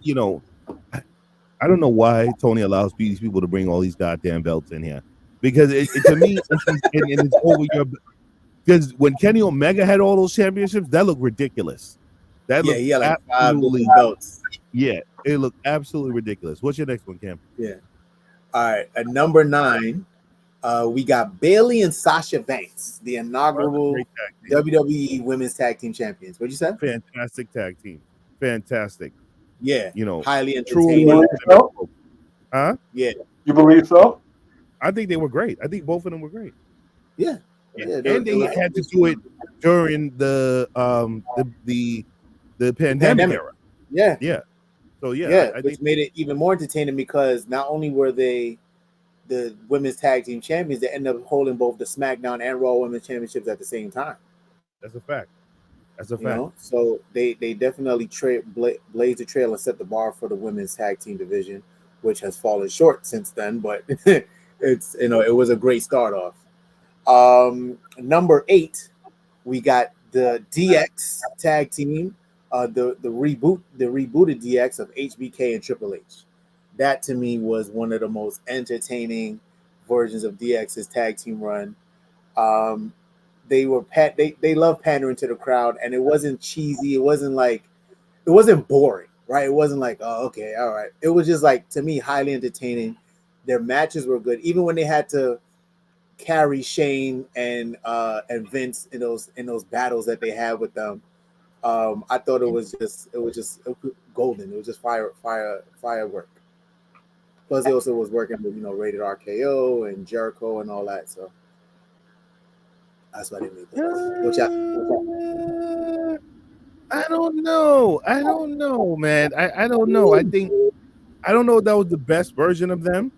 I don't know why Tony allows these people to bring all these goddamn belts in here. Because to me, it's over your. Because when Kenny Omega had all those championships, that looked ridiculous. That looked like 5 belts. Yeah, it looked absolutely ridiculous. What's your next one, Cam? Yeah. All right. At number 9, we got Bayley and Sasha Banks, the inaugural WWE Women's Tag Team Champions. What'd you say? Fantastic tag team. Fantastic. Yeah. Highly entertaining. Huh? Yeah. You believe so? I think they were great. I think both of them were great. Yeah. And they had to do it during the pandemic era. Yeah. Yeah. So I think made it even more entertaining because not only were they the women's tag team champions, they ended up holding both the SmackDown and Raw Women's Championships at the same time. That's a fact. So they definitely blazed the trail and set the bar for the women's tag team division, which has fallen short since then, but it's it was a great start off. Number 8, we got the DX tag team, the rebooted DX of HBK and Triple H. That to me was one of the most entertaining versions of DX's tag team run. They love pandering to the crowd, and it wasn't cheesy. It wasn't boring, right? It wasn't like, oh, okay, all right. It was just like, to me, highly entertaining. Their matches were good, even when they had to carry Shane and Vince in those battles that they had with them. I thought it was just golden. It was just firework. Plus, they also was working with Rated RKO and Jericho and all that. So that's why they made that. I don't know, man. I don't know. I don't know if that was the best version of them.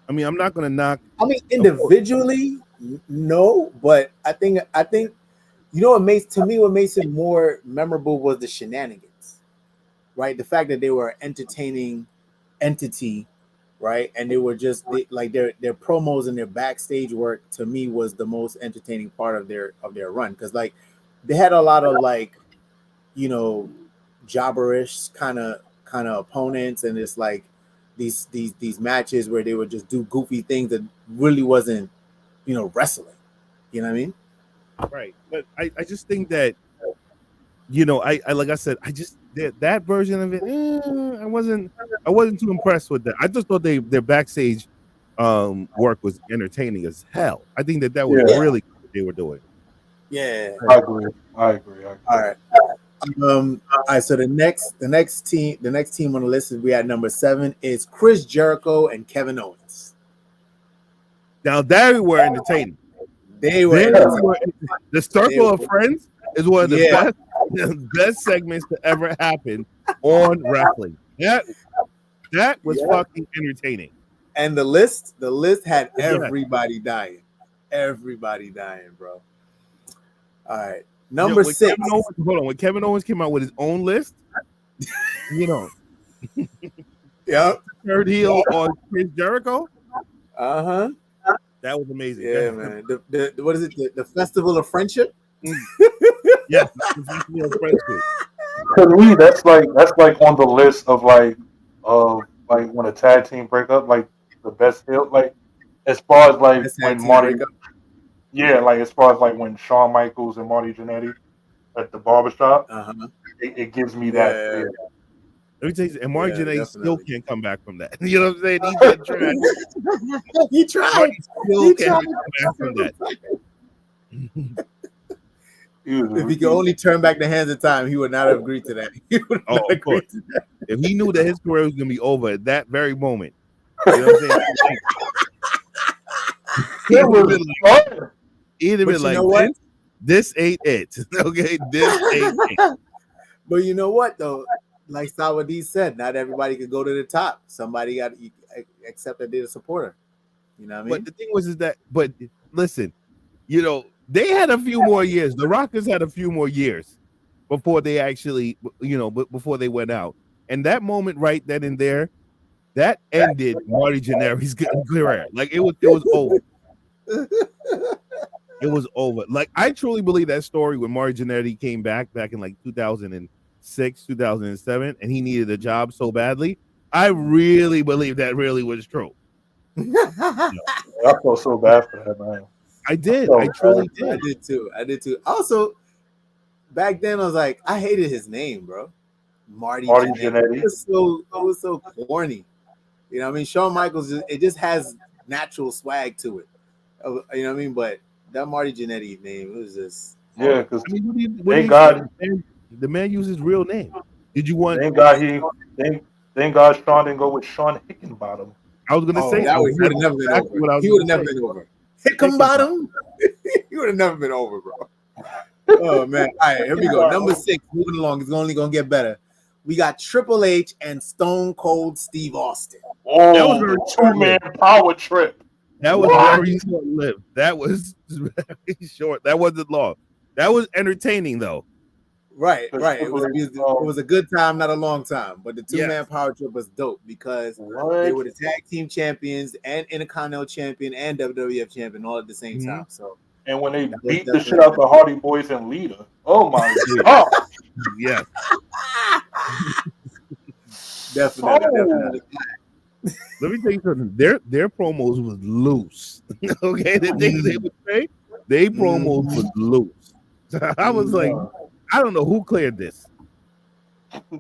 I mean, I'm not going to knock. I mean, individually, no, but I think what makes it more memorable was the shenanigans, right? The fact that they were an entertaining entity, right? And they were just like their promos and their backstage work to me was the most entertaining part of their run because like they had a lot of like jobberish kind of opponents, and it's like these matches where they would just do goofy things that really wasn't wrestling. You know what I mean? Right. But I just think that I like I said, I just that version of it, I wasn't too impressed with that. I just thought their backstage work was entertaining as hell. I think that was really what they were doing. Yeah. I agree. All right. All right. So the next team on the list is we at number 7 is Chris Jericho and Kevin Owens. Now they were entertaining. They were the Circle of Friends is one of the best segments to ever happen on wrestling. That was fucking entertaining. And the list had everybody dying. Everybody dying, bro. All right. Number 6. When Kevin Owens came out with his own list, yep. Third heel on Chris Jericho. Uh-huh. That was amazing. Yeah, man. The what is it? The Festival of Friendship? Yes, the Festival of Friendship. To me, that's like on the list of like when a tag team break up, like the best heel. Like as far as like This tag when team Marty, breakup. yeah, like as far as like when Shawn Michaels and Marty Jannetty at the barbershop, Uh-huh. it gives me that Yeah, feel. Let me tell you, and Mark yeah, Janae still definitely. can't come back from that. You know what I'm saying? He did try. He tried. Marty still He can't tried. come back from that. If he could only turn back the hands of time, he would not have agreed to that. He would Oh, not of course. agreed to that. If he knew that his career was gonna be over at that very moment, you know what I'm saying? He'd It have been was like, fun. he'd have But been you like, know what? this ain't it. Okay, this ain't it. But you know what though? Like Sawadee said, not everybody could go to the top. Somebody got to accept that they're a supporter. You know what I But mean? the thing was is that, but listen, you know, they had a few more years. The Rockers had a few more years before they actually, you know, before they went out. And that moment right then and there, that ended Marty Jannetty's career. Like it was over. It was over. Like I truly believe that story when Marty Jannetty came back in like 2006, 2007, and he needed a job so badly. I really believe that really was true. Yeah, I felt so bad for that man. I did. I So bad truly for I did. did too. I did too. Also, back then I was like, I hated his name, bro. Marty Marty Jannetty. Jannetty. It was so corny. You know what I mean? Shawn Michaels, it just has natural swag to it. You know what I mean? But that Marty Jannetty name, it was just Yeah, horrible. because I mean, what do you thank expect? God, The man used his real name. Did you want? thank God thank God Sean didn't go with Sean Hickenbottom. I was gonna Oh, say he would that's have never been exactly over. what I was He would gonna have never say. been over. Hickam Hickenbottom. bottom. He would have never been over, bro. Oh man. All right, here we go. Number 6, moving along. It's only gonna get better. We got Triple H and Stone Cold Steve Austin. That was Oh, very the short 2-man lived. power trip. That was What? very short lived. That was very short. That wasn't long. That was entertaining though. Right, The right. Triple H, It was a good time, not a long time. But the Yes. two-man power trip was dope because they what? were the tag team champions and Intercontinental champion and WWF champion all at the same Mm-hmm. time. So And when they that was beat the shit definitely out the Hardy Boys and Lita. Oh my God. Yes. definitely, So definitely. Let me tell you something. Their promos was loose. Okay, the things they Mm, would say, they promos was mm, loose. I was like, mm. uh, I don't know who cleared this.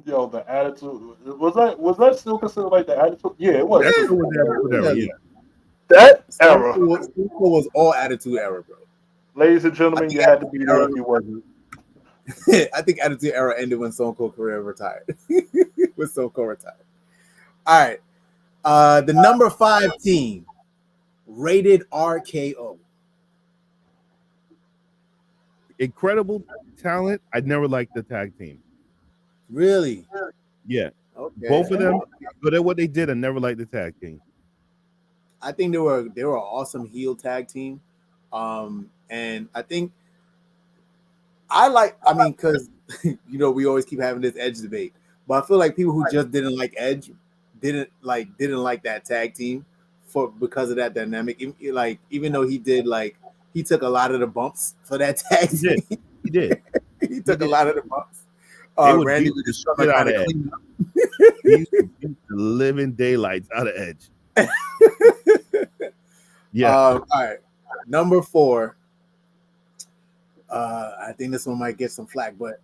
yo, the attitude was that still considered like the attitude? Yeah, it was That's Yeah, still still what considered they attitude. ever. definitely. Yeah. That era, Stone Cold was all attitude era, bro. ladies and I gentlemen, think you had to be there era, if you wasn't. I think attitude era ended when Stone Cold career retired. When Stone Cold retired. All right. The number 5 team, rated RKO. Incredible talent. I never liked the tag team. Really? Yeah. Okay. Both of them, good at what they did. I never liked the tag team. I think they were an awesome heel tag team. And I think I mean, because we always keep having this Edge debate, but I feel like people who just didn't like Edge didn't like that tag team because of that dynamic. Even though he took a lot of the bumps for that tag He did. team. He did. He He took a did. lot of the bumps. They would Randy beat with the his stomach shit out kind of of Edge. clean He used to beat the living daylights out of Edge. Yeah. All right. Number 4. I think this one might get some flack, but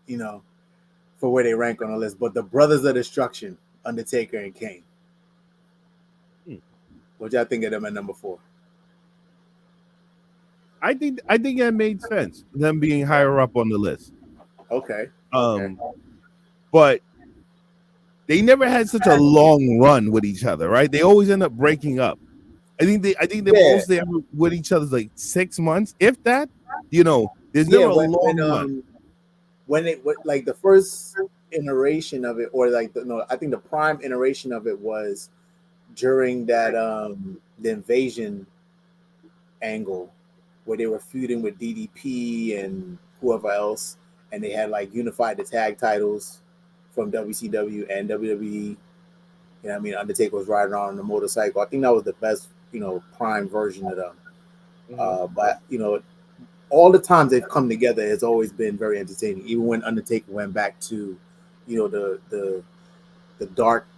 for where they rank on the list. But the Brothers of Destruction, Undertaker and Kane. What y'all think of them at number 4? I think that made sense. Them being higher up on the list. Okay. Okay. But they never had such a long run with each other, right? They always end up breaking up. I think the Yeah. most they ever with each other is like 6 months, if that. There's Yeah. never a long run. When like the first iteration of it, or I think the prime iteration of it was during that the invasion angle where they were feuding with DDP and whoever else, and they had unified the tag titles from WCW and WWE. Undertaker was riding around on a motorcycle. I think that was the best, prime version of them. But all the times they've come together has always been very entertaining. Even when Undertaker went back to, the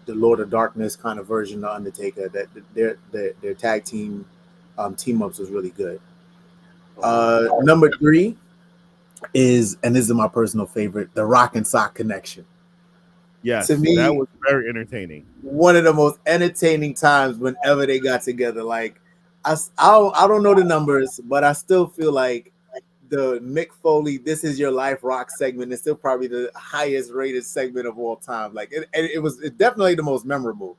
Lord of Darkness kind of version of Undertaker, that their tag team team ups was really good. Number 3 is, and this is my personal favorite, the Rock and Sock connection. Yes, To me, that was very entertaining. One of the most entertaining times whenever they got together. Like, I don't know the numbers, but I still feel like the Mick Foley "This Is Your Life" rock segment is still probably the highest rated segment of all time. Like, it was definitely the most memorable.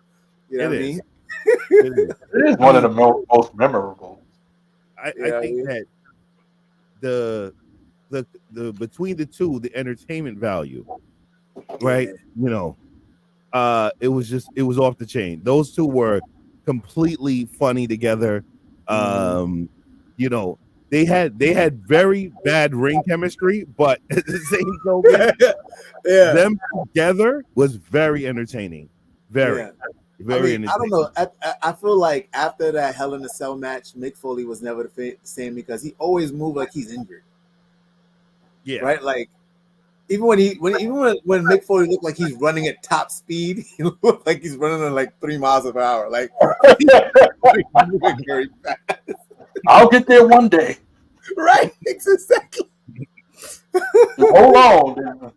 You know what I mean? It is one of the most memorable. I think that the between the two, the entertainment value, right? It was off the chain. Those two were completely funny together. You know, they had very bad ring chemistry, but at the same token, them together was very entertaining. Very entertaining. I don't know. I feel like after that Hell in a Cell match, Mick Foley was never the same because he always moved like he's injured. Yeah. Right. Like even when Mick Foley looked like he's running at top speed, he looked like he's running at like 3 miles an hour. Like moving very fast. I'll get there one day. Right. Exactly. Hold on.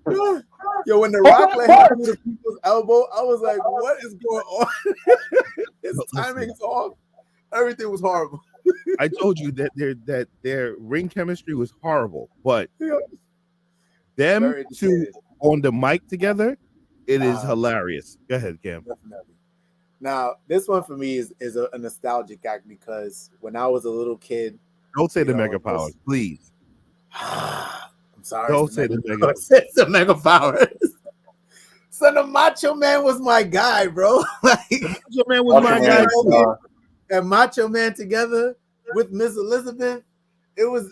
Yo, when the Rock let him through the people's elbow, I was like, what is going on? His timing is off. Everything was horrible. I told you that their ring chemistry was horrible, but them two on the mic together, it is hilarious. Go ahead, Cam. Definitely. Now, this one for me is a nostalgic act because when I was a little kid, don't say the Mega Powers, please. I'm sorry. Don't say the Mega Powers. It's the Mega Powers. So the Macho Man was my guy, bro. Like, Macho Man was my guy too. And Macho Man together with Miss Elizabeth, it was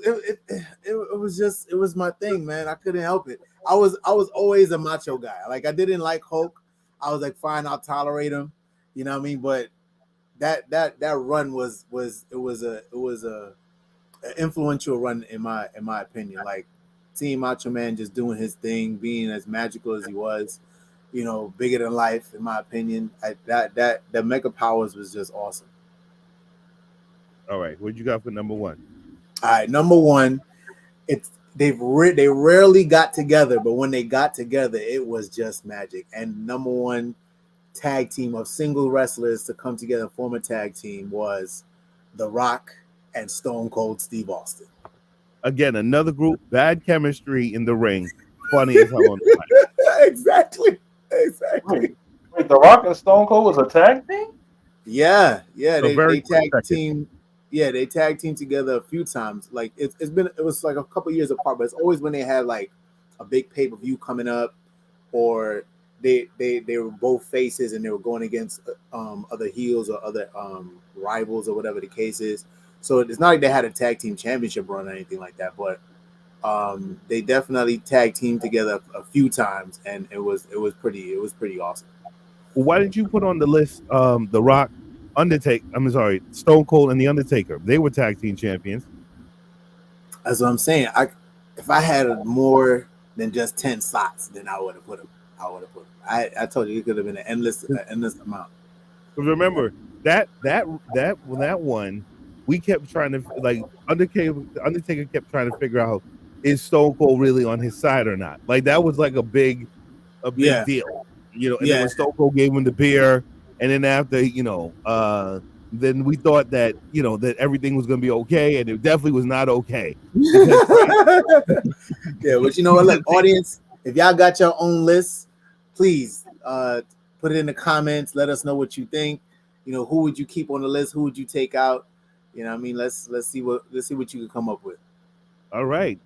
my thing, man. I couldn't help it. I was always a macho guy. Like, I didn't like Hulk. I was like, fine, I'll tolerate him. You know what I mean? But that run was a influential run in my opinion. Like, seeing Macho Man just doing his thing, being as magical as he was, you know, bigger than life, in my opinion. That Mega Powers was just awesome. All right, what you got for number 1? All right, number 1, they rarely got together, but when they got together, it was just magic. And number 1 tag team of single wrestlers to come together and form a tag team was The Rock and Stone Cold Steve Austin. Again, another group, bad chemistry in the ring, funny as hell on the mic. Exactly. Wait, The Rock and Stone Cold was a tag team? Yeah. So They tag team. Yeah, they tag team together a few times. Like it was like a couple years apart, but it's always when they had like a big pay-per-view coming up, or they were both faces and they were going against other heels or other rivals or whatever the case is. So it's not like they had a tag team championship run or anything like that, but they definitely tag teamed together a few times, and it was pretty awesome. Well, why did you put on the list The Rock, Stone Cold and The Undertaker? They were tag team champions. That's what I'm saying. If I had more than just 10 slots, then I would have put them. I told you it could have been an endless amount. But remember that one, we kept trying to, like, Undertaker kept trying to figure out, is Stone Cold really on his side or not? Like, that was like a big deal, you know. And then when Stone Cold gave him the beer, and then after, then we thought that, that everything was going to be okay, and it definitely was not okay. Yeah, but you know what? Look, audience, if y'all got your own list, please put it in the comments. Let us know what you think. You know, who would you keep on the list? Who would you take out? You know what I mean? Let's see what you can come up with. All right.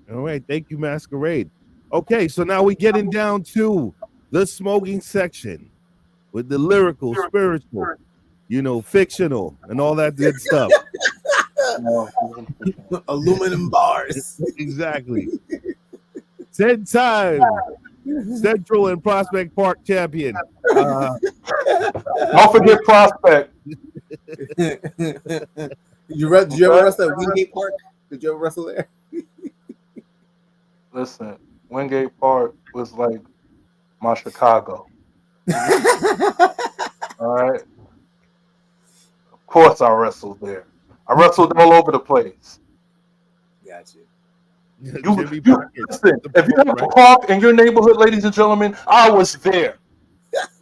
Thank you, Masquerade. Okay, so now we're getting down to the smoking section with the lyrical, spiritual, fictional, and all that good stuff. Aluminum bars. Exactly. 10-time Central and Prospect Park champion. Don't forget Prospect. Did you ever wrestle at Wingate Park? Did you ever wrestle there? Listen, Wingate Park was like my Chicago. All right. Of course I wrestled there. I wrestled all over the place. Got you. Jimmy Pockets. Listen. The If you promoter, have a right? park in your neighborhood, ladies and gentlemen, I was there.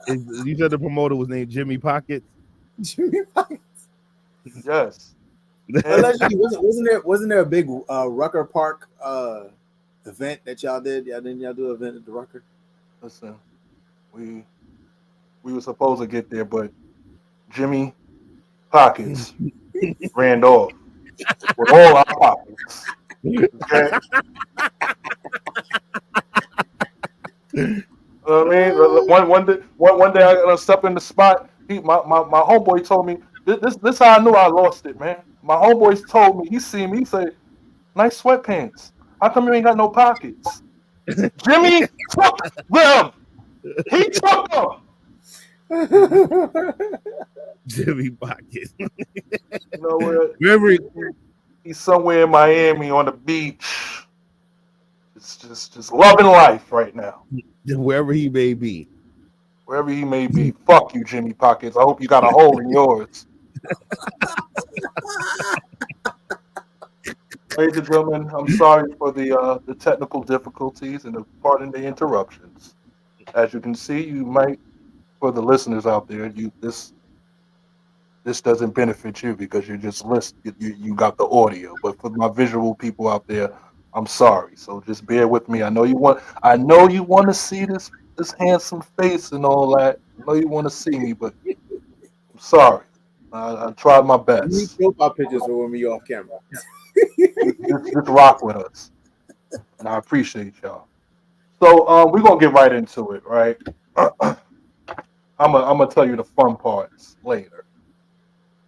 You said the promoter was named Jimmy Pockets. Jimmy Pockets. Yes. And Allegedly, wasn't there a big Rucker Park event that y'all did? Didn't y'all do an event at the Rucker? listen, we were supposed to get there, but Jimmy Pockets ran off with all our pockets. Okay. I mean, one day I stepped in the spot. My homeboy told me this how I knew I lost it, man. My homeboys told me he seen me, he said, "Nice sweatpants. How come you ain't got no pockets?" Jimmy took them. He took them. Jimmy Pockets. You know what? Remember, He's somewhere in Miami on the beach. It's just loving life right now. wherever he may be. Wherever he may be. Fuck you, Jimmy Pockets. I hope you got a hole in yours. Ladies and gentlemen, I'm sorry for the technical difficulties and pardon the interruptions. As you can see, you might, for the listeners out there, this doesn't benefit you because you just listen. You got the audio, but for my visual people out there, I'm sorry. So just bear with me. I know you want to see this handsome face and all that. I know you want to see me, but I'm sorry. I tried my You need best. profile pictures for when we off camera. Just rock with us, and I appreciate y'all. So we're gonna get right into it, right? I'm gonna tell you the fun parts later.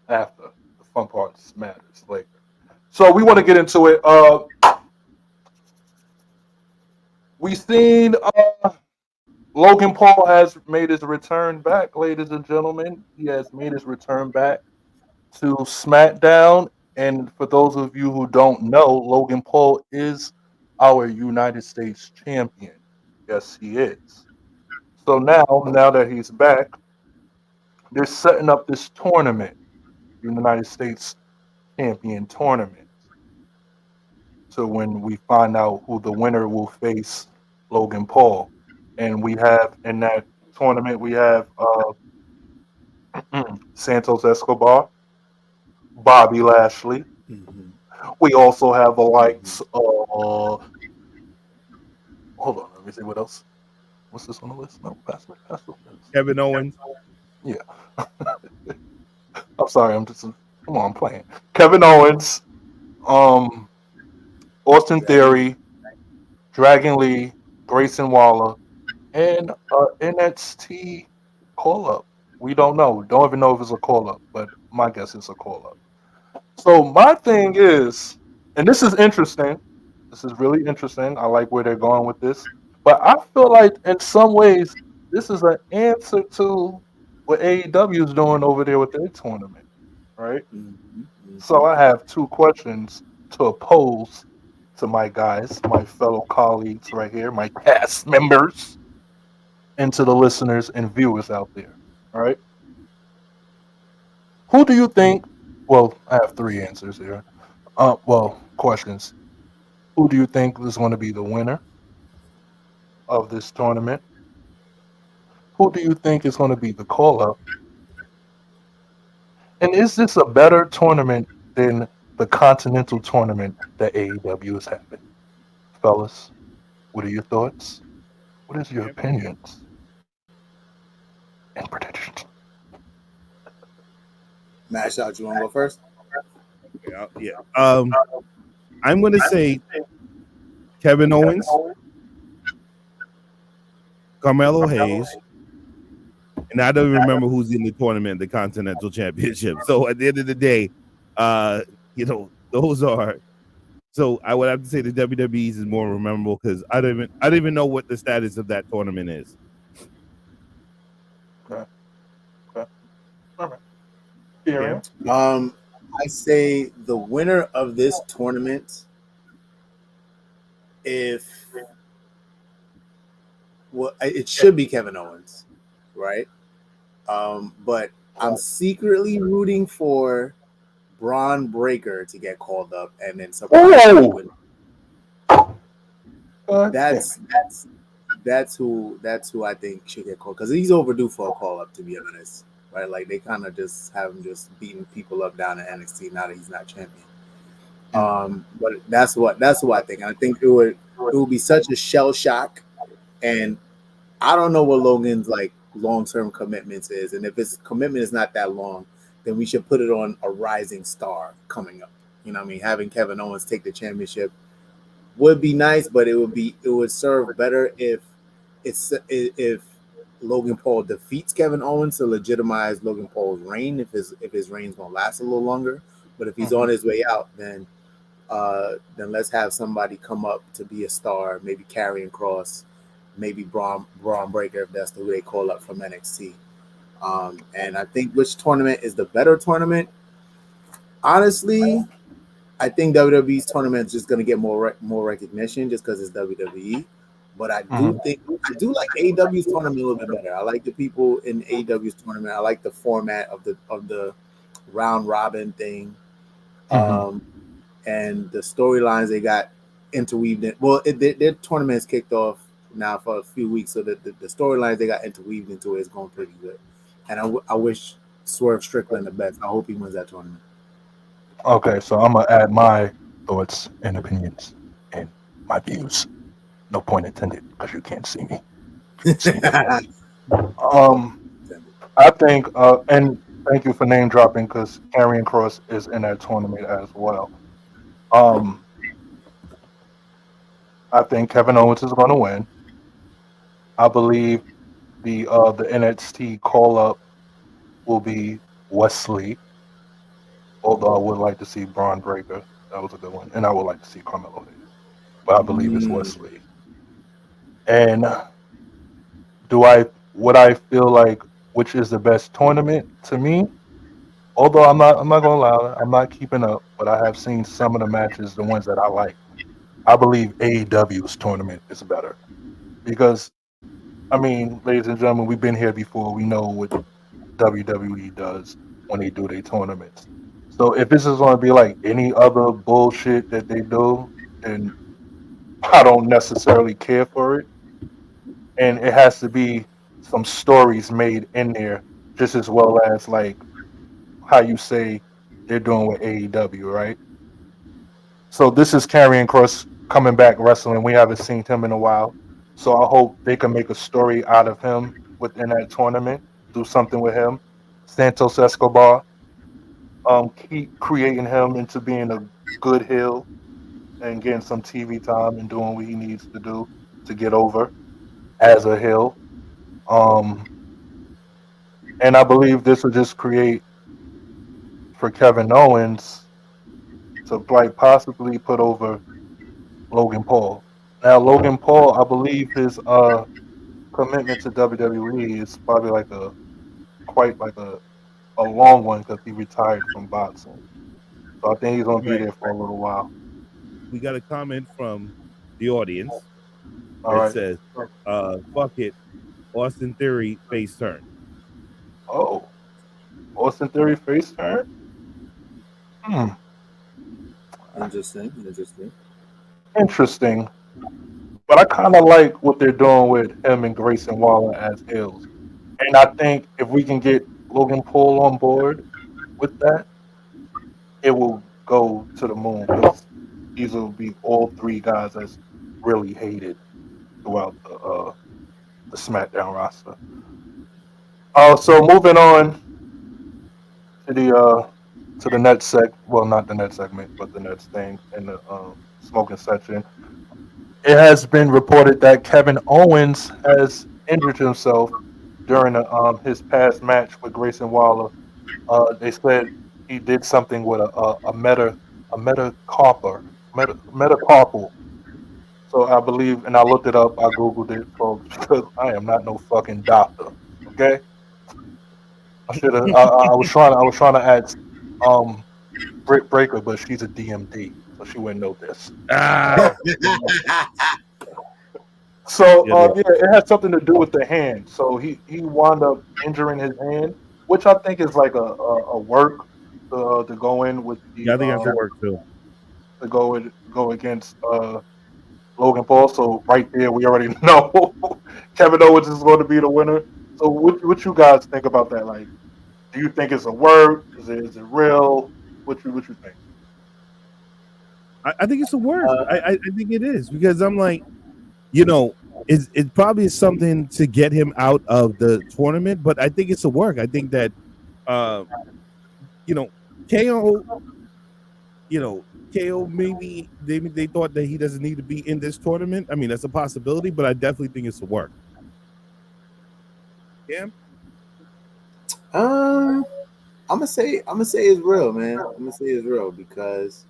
After the fun parts matters later. So we want to get into it. We seen Logan Paul has made his return back, ladies and gentlemen. He has made his return back to SmackDown. And for those of you who don't know, Logan Paul is our United States champion. Yes, he is. So now that he's back, they're setting up this tournament, United States Champion tournament. So when we find out who the winner will face Logan Paul, and we have in that tournament we have Santos Escobar, Bobby Lashley. Mm-hmm. We also have the Mm-hmm. likes. Hold on, let me see what else. What's this on the list? No, pass the list. Kevin Owens. Yeah, I'm sorry. Come on, I'm playing. Kevin Owens, um, Austin Dragon Lee. Theory, Dragon Lee, Grayson Waller, and NXT call up. We don't know. Don't even know if it's a call up, but my guess is a call up. So my thing is, and this is interesting. This is really interesting. I like where they're going with this. But I feel like in some ways this is an answer to what AEW is doing over there with their tournament, right? Mm-hmm. So Mm-hmm. I have two questions to oppose to my guys, my fellow colleagues right here, my cast members, and to the listeners and viewers out there. All right. Who do you think? Well, I have three answers here. Questions. Who do you think is going to be the winner of this tournament? Who do you think is going to be the call up? And is this a better tournament than the Continental Tournament that AEW is having? Fellas, what are your thoughts? What is your Yeah. opinions and predictions? Mash out. You want to go first? Yeah. I'm gonna say Kevin Owens, Carmelo Hayes, and I don't even remember who's in the tournament, the Continental Championship. So at the end of the day, uh, those are. So I would have to say the WWE's is more memorable because I don't even know what the status of that tournament is. Okay. Okay. All right. Yeah. Kieran? I say the winner of this tournament, if well, it should be Kevin Owens, right? But I'm secretly rooting for Braun Breaker to get called up, and then surprise Oh, Strickland. God damn it. That's who I think should get called because he's overdue for a call up. To be honest, right? Like they kind of just have him just beating people up down in NXT now that he's not champion. But that's what I think. I think it would be such a shell shock, and I don't know what Logan's like long term commitments is, and if his commitment is not that long, then we should put it on a rising star coming up. You know what I mean? Having Kevin Owens take the championship would be nice, but it would serve better if Logan Paul defeats Kevin Owens to legitimize Logan Paul's reign if his reign's gonna last a little longer. But if he's on his way out, then let's have somebody come up to be a star, maybe Karrion Cross, maybe Braun Breaker if that's the way they call up from NXT. And I think which tournament is the better tournament? Honestly, I think WWE's tournament is just going to get more recognition just because it's WWE. But I do think I do like AEW's tournament a little bit better. I like the people in AEW's tournament. I like the format of the round robin thing, and the storylines they got interweaved in. Well, their tournament is kicked off now for a few weeks, so the storylines they got interweaved into it is going pretty good. And I wish Swerve Strickland the best. I hope he wins that tournament. Okay, so I'm gonna add my thoughts and opinions and my views. No point intended, because you can't see me. I think, and thank you for name dropping, because Karrion Cross is in that tournament as well. I think Kevin Owens is going to win. I believe the NXT call up will be Wesley, although I would like to see Braun Breaker. That was a good one, and I would like to see Carmelo Hayes, but I believe it's Wesley. And would I feel like which is the best tournament to me? Although I'm not gonna lie, I'm not keeping up, but I have seen some of the matches, the ones that I like. I believe AEW's tournament is better because, I mean, ladies and gentlemen, we've been here before. We know what WWE does when they do their tournaments. So if this is going to be like any other bullshit that they do, then I don't necessarily care for it. And it has to be some stories made in there, just as well as like how you say they're doing with AEW, right? So this is Karrion Cross coming back wrestling. We haven't seen him in a while. So I hope they can make a story out of him within that tournament, do something with him. Santos Escobar, keep creating him into being a good heel and getting some TV time and doing what he needs to do to get over as a heel. Um, and I believe this will just create for Kevin Owens to like possibly put over Logan Paul. Now Logan Paul, I believe his commitment to WWE is probably like a quite like a long one because he retired from boxing. So I think he's gonna be Right. there for a little while. We got a comment from the audience All that right. says, fuck it, Austin Theory face turn. Oh, Austin Theory face turn. Hmm. Interesting. Interesting. But I kind of like what they're doing with him and Grayson Waller as heels. And I think if we can get Logan Paul on board with that, it will go to the moon because these will be all three guys that's really hated throughout the SmackDown roster. So moving on to the next well, not the next segment, but the next thing in the smoking section. It has been reported that Kevin Owens has injured himself during his past match with Grayson Waller. They said he did something with a metacarpal. Metacarpal. So I believe, and I looked it up. I googled it, folks, because I am not no fucking doctor. Okay, I should have. I was trying to ask Britt Breaker, but she's a DMD, so she wouldn't know this. Ah, So yeah, yeah, it has something to do with the hand. So he wound up injuring his hand, which I think is like a work. to go in with the Yeah, I think that's a work too. to go against Logan Paul. So right there, we already know Kevin Owens is going to be the winner. So what you guys think about that? Like, do you think it's a work? Is it real? What you think? I think it's a work. Uh, I think it is because I'm like, you know, it probably is something to get him out of the tournament, but I think it's a work. I think that, uh, you know, KO, you know, KO maybe they thought that he doesn't need to be in this tournament. I mean, that's a possibility, but I definitely think it's a work. Yeah. I'm gonna say it's real, man. I'm gonna say it's real because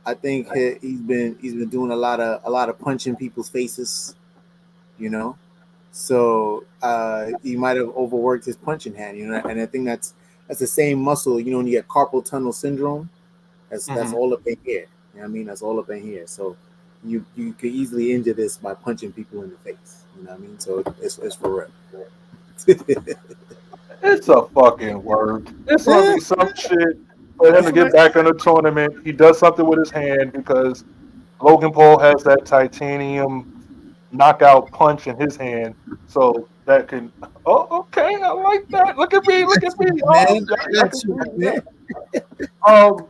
I think he's been doing a lot of punching people's faces, you know. So he might have overworked his punching hand, you know. And I think that's the same muscle, you know. When you get carpal tunnel syndrome, that's Hmm. all up in here. You know what I mean? That's all up in here. So you could easily injure this by punching people in the face. You know what I mean? So it's for real. It's a fucking work. It's gonna Yeah, be some shit for him That's to what I get back in the tournament. He does something with his hand because Logan Paul has that titanium knockout punch in his hand, so that can. Oh, okay, I like that. Look at me, look at me. man, Oh, I I got can you, see man. that.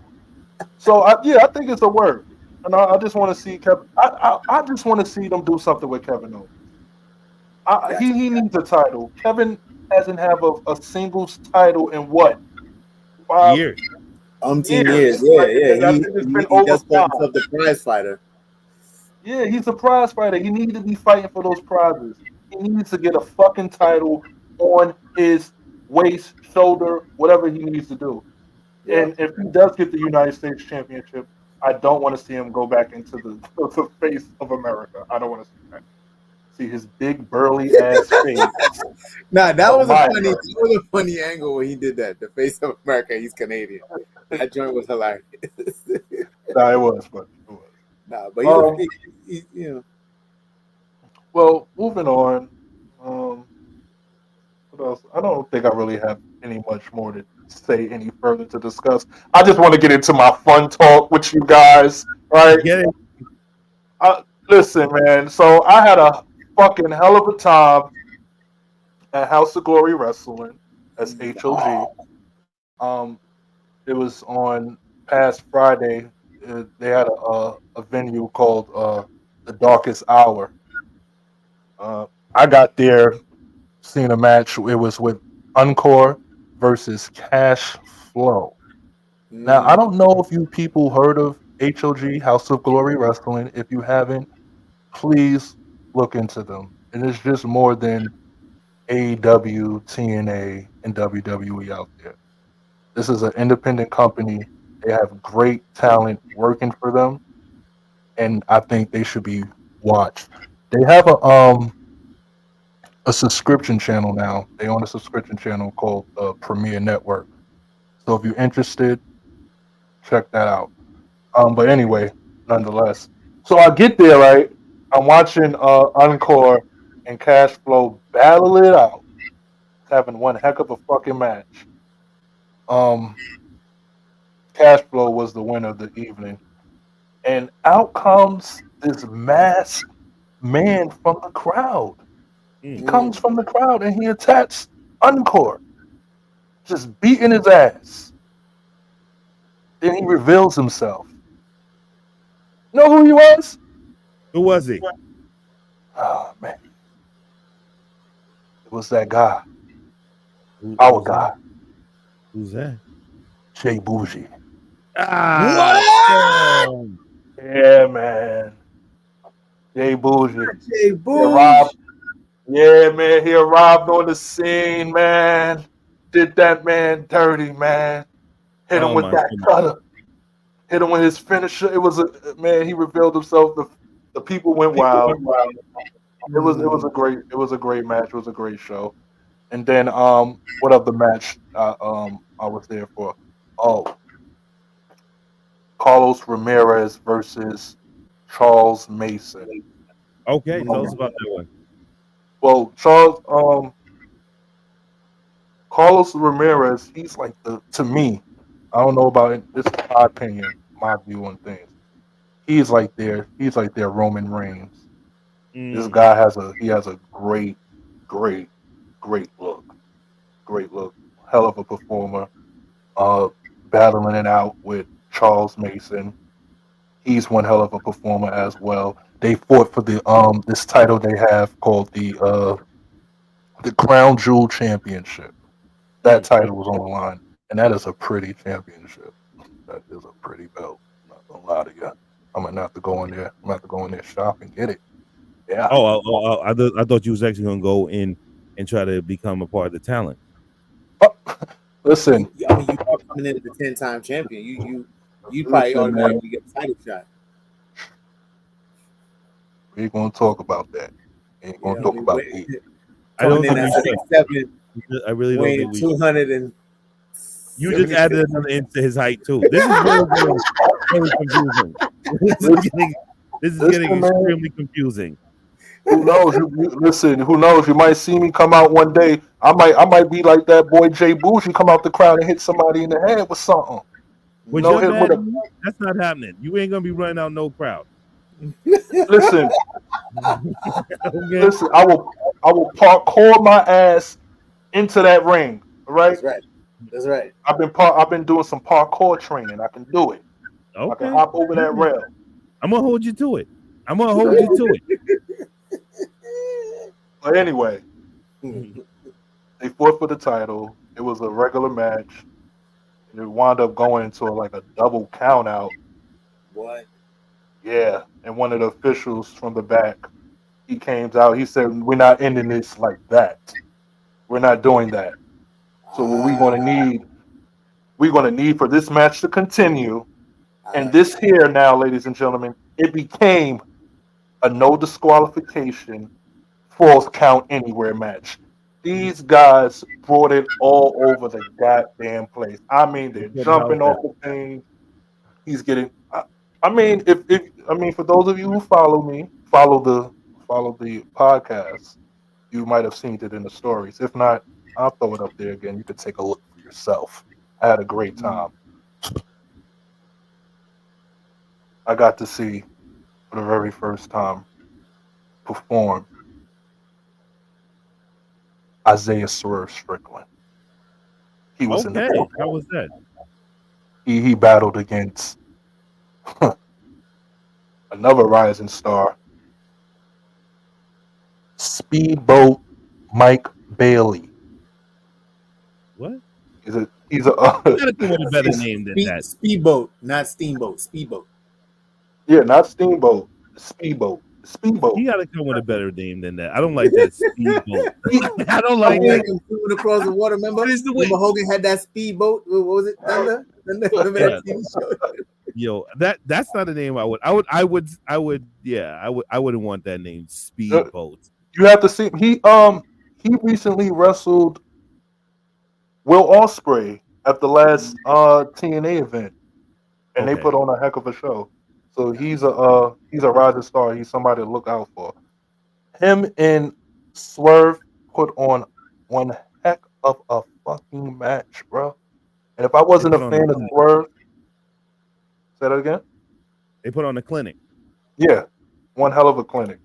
So I think it's a work, and I just want to see Kevin. I just want to see them do something with Kevin Owens. Got He needs a title. Kevin hasn't have a singles title in what, five years. umpteen years? years. Yeah, Like, yeah. and I He, think it's he been he over does call five. himself the prize fighter. Yeah, he's a prize fighter. He needs to be fighting for those prizes. He needs to get a fucking title on his waist, shoulder, whatever he needs to do. Yeah. And if he does get the United States Championship, I don't want to see him go back into the face of America. I don't want to see that. See his big burly ass face Nah, that of was a my funny, America. that was a funny angle when he did that. The face of America, he's Canadian. That joint was hilarious. Nah, it was, but it was. Nah, but Um, you know. well, moving on. Um, what else? I don't think I really have any much more to say any further to discuss. I just want to get into my fun talk with you guys, right? Get it? Listen, man. So I had a fucking hell of a time at House of Glory Wrestling. That's HOG. Um, it was on past Friday. They had a venue called the Darkest Hour. I got there, seen a match. It was with Encore versus Cash Flow. Now, I Mm, don't know if you people heard of HOG, House of Glory Wrestling. If you haven't, please look into them. And it's just more than AEW, TNA, and WWE out there. This is an independent company. They have great talent working for them, and I think they should be watched. They have a subscription channel now. They own a subscription channel called Premier Network. So if you're interested, check that out. But anyway, nonetheless. So I get there, right? I'm watching Encore and Cash Flow battle it out, having one heck of a fucking match. Um, Cash Flow was the winner of the evening, and out comes this masked man from the crowd. He Mm. comes mm. from the crowd and he attacks Encore, just beating his ass. Then he reveals himself. You know who he was? Who was he? Oh man, it was that guy, our Who's that? guy, Who's that? Jay Bougie. Ah, What? damn. Yeah, man, Jay Bougie. Jay He Boosh. arrived. Yeah, man, he arrived on the scene, man. Did that man dirty, man. Hit him Oh with my that goodness. cutter. Hit him with his finisher. It was a man. He revealed himself. The people went wild. It was Mm. a great match. It was a great show. And then what other match I was there for? Oh, Carlos Ramirez versus Charles Mason. Okay, tell us Mm. about that one. Well, Charles Carlos Ramirez, he's like the to me. I don't know about it. This is my opinion, my view on things. He's like their Roman Reigns. This Mm. guy has a great, great look. Great look. Hell of a performer. Uh Battling it out with Charles Mason. He's one hell of a performer as well. They fought for the this title they have called the Crown Jewel Championship. That Mm. title was on the line, and that is a pretty championship. That is a pretty belt. I'm not gonna lie to you. I'm gonna have to go in there. I'm gonna have to go in there shop and get it. Yeah. I thought you was actually gonna go in and try to become a part of the talent. Oh, listen, I mean, you are coming in as a 10-time champion. You probably listen, man. automatically get a title shot. We ain't gonna talk about that. We ain't You gonna know, what talk I mean, about it. I coming don't in think at we should. 6'7", I really don't think weighing we should. 200 and You just added another inch to his height too. This is really getting very confusing. This is getting Listen, man. extremely confusing. Who knows? Listen. Who knows? You might see me come out one day. I might be like that boy Jay Bougie, come out the crowd and hit somebody in the head with something. Would No you hit mad with at a. me? That's not happening. You ain't gonna be running out no crowd. Listen, Okay. listen. I will parkour my ass into that ring. All right. That's right. That's right. I've been doing some parkour training. I can do it. I can Okay. hop over that rail. I'm gonna hold you to it. I'm gonna hold you to it. But anyway, Hmm. they fought for the title. It was a regular match. And it wound up going into like a double count out. What? Yeah. And one of the officials from the back, he came out. He said, "We're not ending this like that. We're not doing that. So what we're gonna need for this match to continue. And this here now, ladies and gentlemen, it became a no disqualification, false count anywhere match. These guys brought it all over the goddamn place. I mean, They they're put house jumping off down. the thing. He's getting. I mean, if I mean, for those of you who follow me, follow the podcast, you might have seen it in the stories. If not, I'll throw it up there again. You can take a look for yourself. I had a great time. I got to see for the very first time perform Isaiah Swerve Strickland. He was in the Okay. building. How was that? He battled against another rising star, Speedboat Mike Bailey. What? He's a You gotta come with a better name than that. Speedboat, not steamboat. Speedboat. yeah, not Steamboat, Speedboat, You Speedboat. gotta come with a better name than that. I don't like that speedboat. He, I don't I like mean, that. Hogan swimming across the water. Remember? What is the way? Remember Hogan had that speedboat? What was it? Thunder? Remember Yeah. that TV show? Yo, that's not a name I would. Yeah, I wouldn't want that name. Speedboat. you have to see he recently wrestled Will Ospreay at the last TNA event, and they Okay. put on a heck of a show. So he's a rising star. He's somebody to look out for. Him and Swerve put on one heck of a fucking match, bro. And if I They wasn't a put on a fan of clinic. Swerve, say that again. They put on a clinic. Yeah, one hell of a clinic.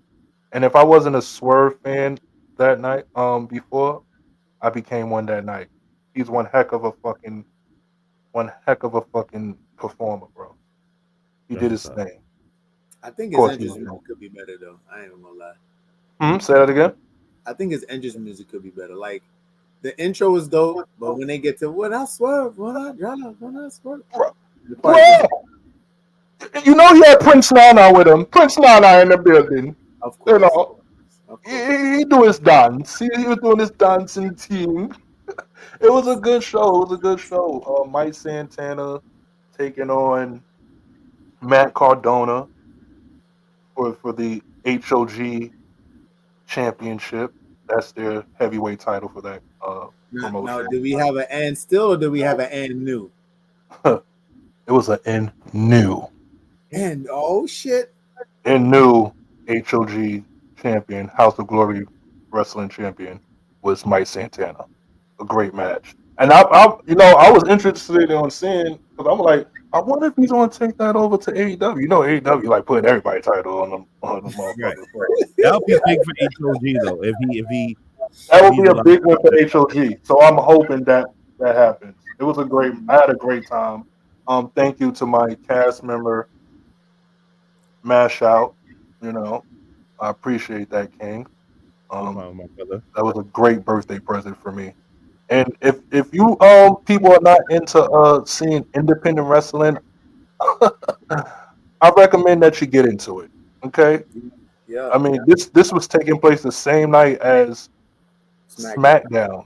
And if I wasn't a Swerve fan that night, before I became one that night. He's one heck of a fucking performer, bro. He That's did what's his up. thing. I think Of his course, he entrance was. music could be better though. I ain't gonna lie. Say that again. I think his entrance music could be better. Like the intro is dope, but when they get to when I swerve, when I drive, when I swerve, Bro, the part just, you know he had Prince Nana with him. Prince Nana in the building. of You course, know, of he, course. he do his dance. He was doing his dancing thing. It was a good show. It was a good show. Mike Santana taking on Matt Cardona for the HOG championship. That's their heavyweight title for that Now, promotion. do we have an and still, or do we have an and new? It was an And oh shit, new HOG champion, House of Glory wrestling champion was Mike Santana. a great match. And I was interested in seeing because I'm like, I wonder if he's going to take that over to AEW. You know, AEW like putting everybody title on the Right. motherfucker. So That would be big for HOG though. that If would he's be a allowed big one for to. HOG. So I'm hoping that that happens. It was a great. I had a great time. Thank you to my cast member Mash Out. You know, I appreciate that, King. No Um, problem, my brother. that was a great birthday present for me. And if you people are not into seeing independent wrestling, I recommend that you get into it. Okay, Yeah, I mean this was taking place the same night as SmackDown. SmackDown,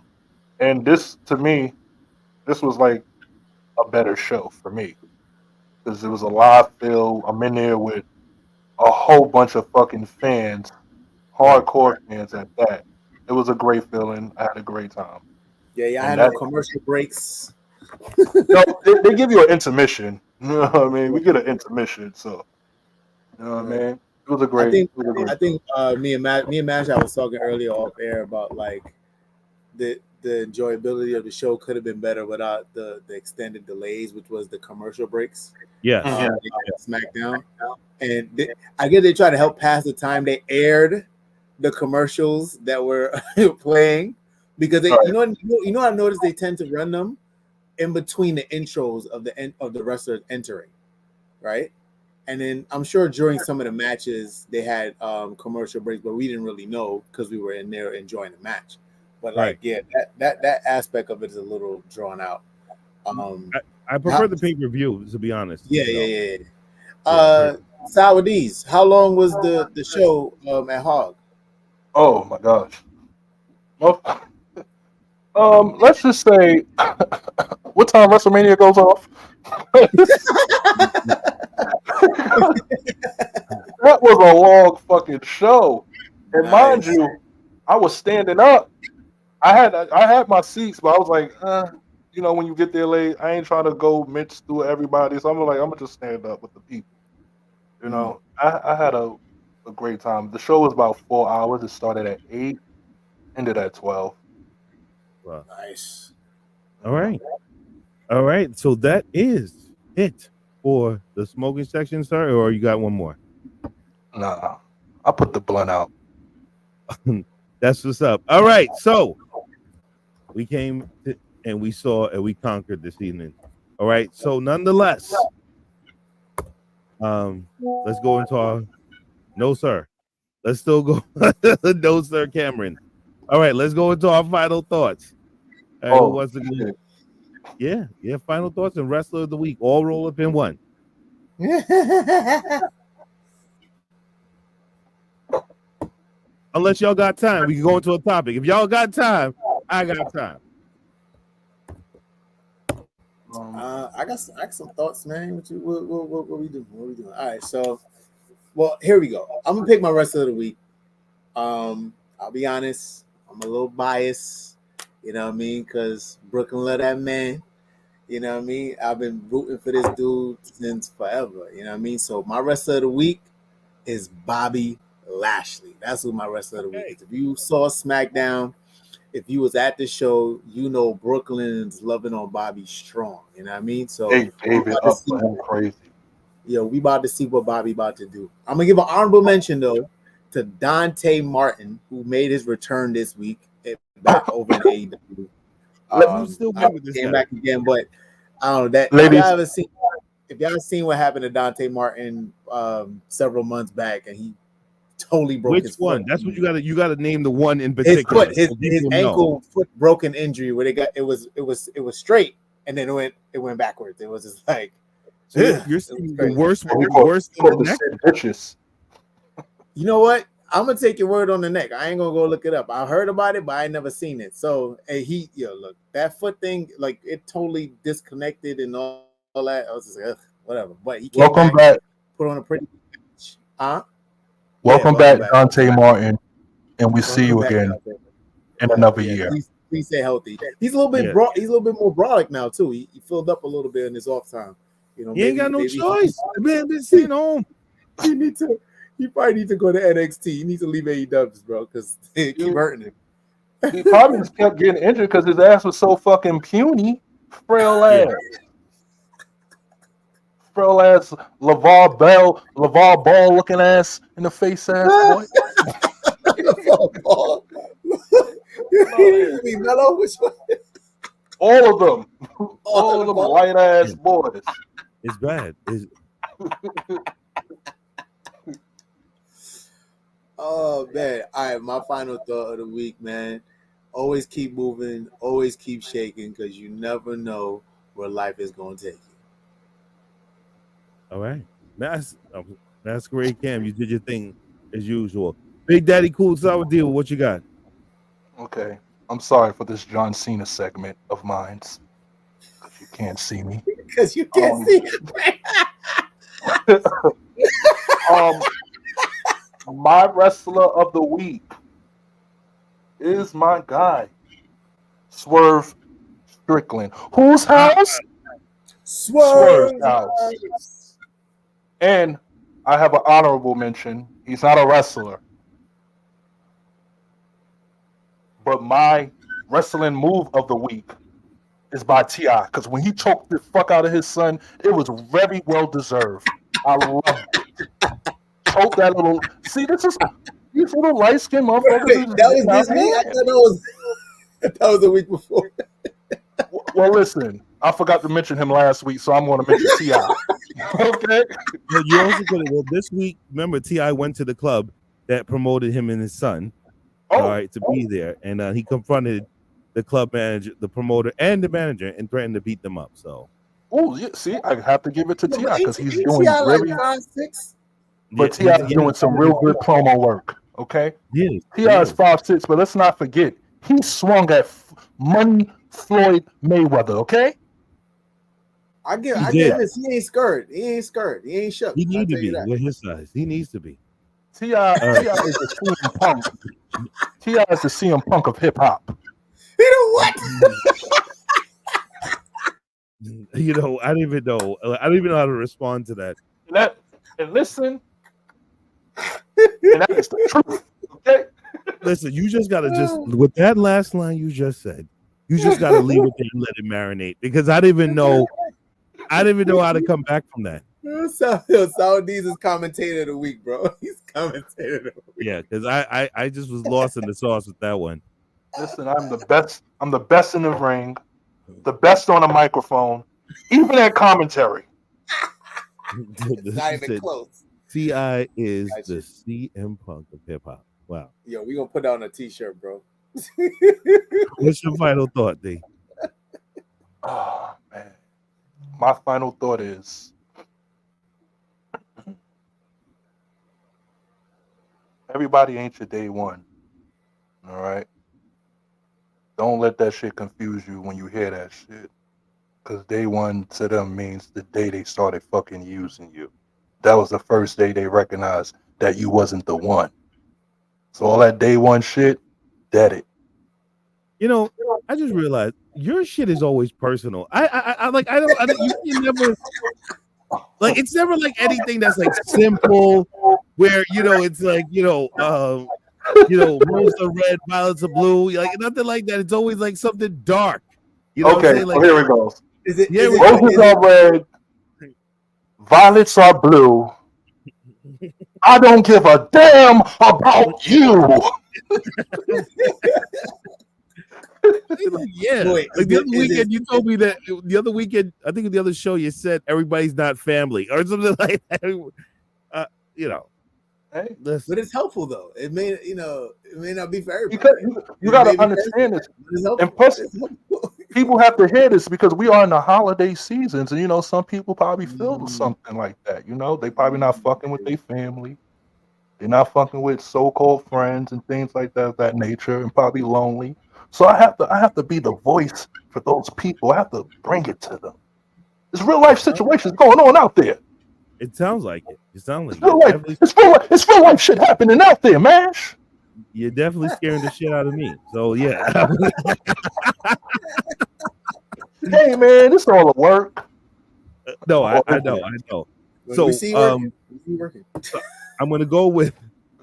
and this to me this was like a better show for me because it was a live feel. I'm in there with a whole bunch of fucking fans, Right. hardcore fans at that. It was a great feeling. I had a great time, Yeah, yeah. I and had no that commercial breaks. no, they give you an intermission. You know what I mean? We get an intermission, so you know what I Right. mean. It was a I great, it think was a great I show. think me and Mash I was talking earlier off air about like the enjoyability of the show could have been better without the extended delays, which was the commercial breaks. Yes. Mhm. SmackDown, and I guess they try to help pass the time. They aired the commercials that were playing because they, Right. I noticed they tend to run them in between the intros of the wrestlers entering, right? And then I'm sure during some of the matches they had commercial breaks, but we didn't really know because we were in there enjoying the match. But like, Right. yeah, that aspect of it is a little drawn out. Um, I prefer the pay-per-view, to be honest. yeah, You know. yeah, yeah. Yeah. Saudis, how long was the show at Hog? Oh my gosh. Well, let's just say, what time WrestleMania goes off? That was a long fucking show, and mind Nice. you, I was standing up. I had my seats, but I was like, when you get there late, I ain't trying to go mix through everybody, so I'm like, I'm gonna just stand up with the people. You Mm, know, I had a great time. The show was about 4 hours. It started at 8, ended at 12. Well, nice. all right. All right. So that is it for the smoking section, sir. Or you got one more? Nah, I put the blunt out. That's what's up. All right. So we came to, and we saw and we conquered this evening. All right. So nonetheless, let's go into our no, sir. Let's still go. No, sir, Cameron. All right. Let's go into our final thoughts. All right. Who Oh, wants to go? shit. Yeah. Yeah. Final thoughts and wrestler of the week all roll up in one. Unless y'all got time, we can go into a topic. If y'all got time, I got time. I got some thoughts, man. What we doing? What we doing? All right, so well, here we go. I'm gonna pick my wrestler of the week. I'll be honest, I'm a little biased, you know what I mean, because Brooklyn love that man. You know what I mean? I've been rooting for this dude since forever. You know what I mean? So my wrestler of the week is Bobby Lashley. That's who my wrestler of the week is. If you saw SmackDown, if you was at the show, you know Brooklyn's loving on Bobby strong. You know what I mean? So They gave it about to up see, for him crazy. we about to see what Bobby about to do. I'm gonna give an honorable mention though to Dante Martin, who made his return this week back over in AEW. You still good with this Came guy? back again, but I don't know that Ladies, if y'all ever seen what happened to Dante Martin several months back, and he totally broke Which his one? foot. That's what you got to. You got to name the one in His particular. foot, So his people know. ankle foot broken injury where it was straight, and then it went backwards. It was just like So you're saying the crazy. worst he worse than called the the neck? Sid Vicious. You know what? I'm gonna take your word on the neck. I ain't gonna go look it up. I heard about it, but I ain't never seen it. So hey, look, that foot thing, like it totally disconnected and all that. I was just like, ugh, whatever. But he came Welcome back, back. put on a pretty match. Yeah, Welcome back, Dante Martin, and we see Welcome you back, again Dante. in another Yeah, year. please stay healthy. He's a little bit Yeah. He's a little bit more brolic now too. He filled up a little bit in his off time. You know, He ain't got no maybe choice. The man been sitting home. he probably needs to go to NXT. He needs to leave AEW, bro, because they keep hurting him. He probably just kept getting injured because his ass was so fucking puny, frail Yeah. ass, frail ass, LeVar Ball looking ass in the face ass boy. Ball. You mean Mello? Which one? All of them, Oh, all of the them ball. white ass Yeah. boys. It's bad. Oh man! All right, my final thought of the week, man. Always keep moving, always keep shaking, because you never know where life is going to take you. All right. That's great, Cam. You did your thing as usual. Big Daddy Cool Sour Deal. What you got? Okay, I'm sorry for this John Cena segment of mine because you can't see me. Because you can't Um, see. um, my wrestler of the week is my guy, Swerve Strickland. Whose house? Swerve's Swerve. house. And I have an honorable mention. He's not a wrestler, but my wrestling move of the week is by Ti. Because when he choked the fuck out of his son, it was very well deserved. I loved it. Choke that little. See, this is these little light skinned motherfuckers Wait, are just that was getting out this of week. I hand. thought that was the week before. Well, listen, I forgot to mention him last week, so I'm going to mention Ti. Okay. Well, you also could have. Well, this week, remember, Ti went to the club that promoted him and his son. All right, to be there, and he confronted the club manager, the promoter, and the manager, and threatened to beat them up. So, Oh, yeah. See, I have to give it to No, Ti but because he's ain't doing T.I. like really. 5'6"? But Ti yeah, is doing some real good promo work. Okay. yeah, Ti is 5'6", but let's not forget he swung at Money Floyd Mayweather. Okay. I He get did. this. He ain't scared. He ain't scared. He ain't shook. He I'll need to tell you be that. with his size. He needs to be. Ti is the CM Punk. Ti is the CM Punk of hip hop. You know what? You know, I don't even know. I don't even know how to respond to that. And listen, and that is the truth. Okay. Listen, you just gotta with that last line you just said. You just gotta leave it there and let it marinate because I didn't even know. I didn't even know how to come back from that. Saudis is commentator of the week, bro. He's commentator of the week. Yeah, because I just was lost in the sauce with that one. Listen, I'm the best. I'm the best in the ring, the best on a microphone, even at commentary. Not even close. Ti is the CM Punk of hip hop. Wow. Yo, we gonna put that on a t-shirt, bro. What's your final thought, D? Oh man, my final thought is everybody ain't your day one. All right. Don't let that shit confuse you when you hear that shit. Because day one to them means the day they started fucking using you. That was the first day they recognized that you wasn't the one. So all that day one shit, dead it. You know, I just realized your shit is always personal. I like I don't you never like it's never like anything that's like simple where it's like roses are red, violets are blue, like nothing like that. It's always like something dark. You know what I'm saying? Like, here we go. Roses are red, violets are blue. I don't give a damn about you. Yeah. Wait, like the other weekend, you told me that the other weekend, I think the other show you said everybody's not family or something like that. Hey, but it's helpful though. It may not be for everybody. Because you got to understand this. And plus, people have to hear this because we are in the holiday seasons, and some people probably feel something like that. They probably not fucking with their family. They're not fucking with so-called friends and things like that nature, and probably lonely. So I have to be the voice for those people. I have to bring it to them. There's real life situations going on out there. It sounds like it. It sounds like it's real life shit happening out there, man. You're definitely scaring the shit out of me. So yeah. Hey man, it's all a work. No, I know. So we see working. I'm gonna go with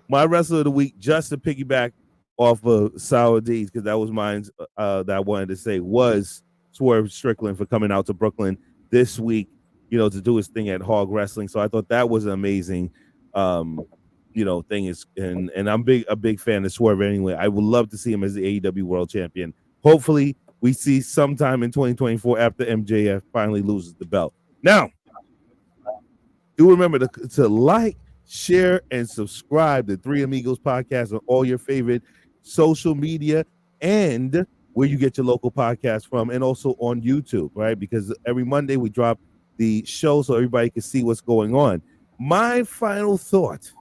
my wrestler of the week just to piggyback off of Sour D's, because that was mine that I wanted to say, was Swerve Strickland for coming out to Brooklyn this week, to do his thing at Hog Wrestling. So I thought that was an amazing thing is, and I'm a big fan of Swerve anyway. I would love to see him as the AEW World Champion. Hopefully we see sometime in 2024 after MJF finally loses the belt. Now, do remember to like, share, and subscribe to Three Amigos podcast on all your favorite social media and where you get your local podcast from, and also on YouTube, right? Because every Monday we drop the show so everybody can see what's going on. My final thought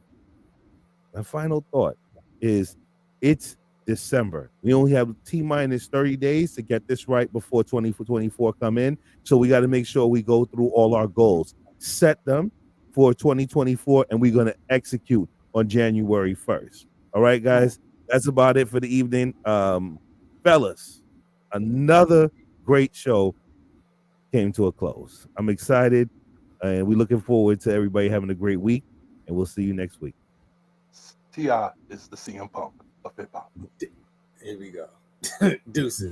is it's December. We only have T-minus 30 days to get this right before 2024 come in. So we got to make sure we go through all our goals, set them for 2024, and we're going to execute on January 1st. All right, guys, that's about it for the evening. Fellas, another great show came to a close. I'm excited, and we're looking forward to everybody having a great week, and we'll see you next week. T.I. is the CM Punk of hip hop. Here we go. Deuces.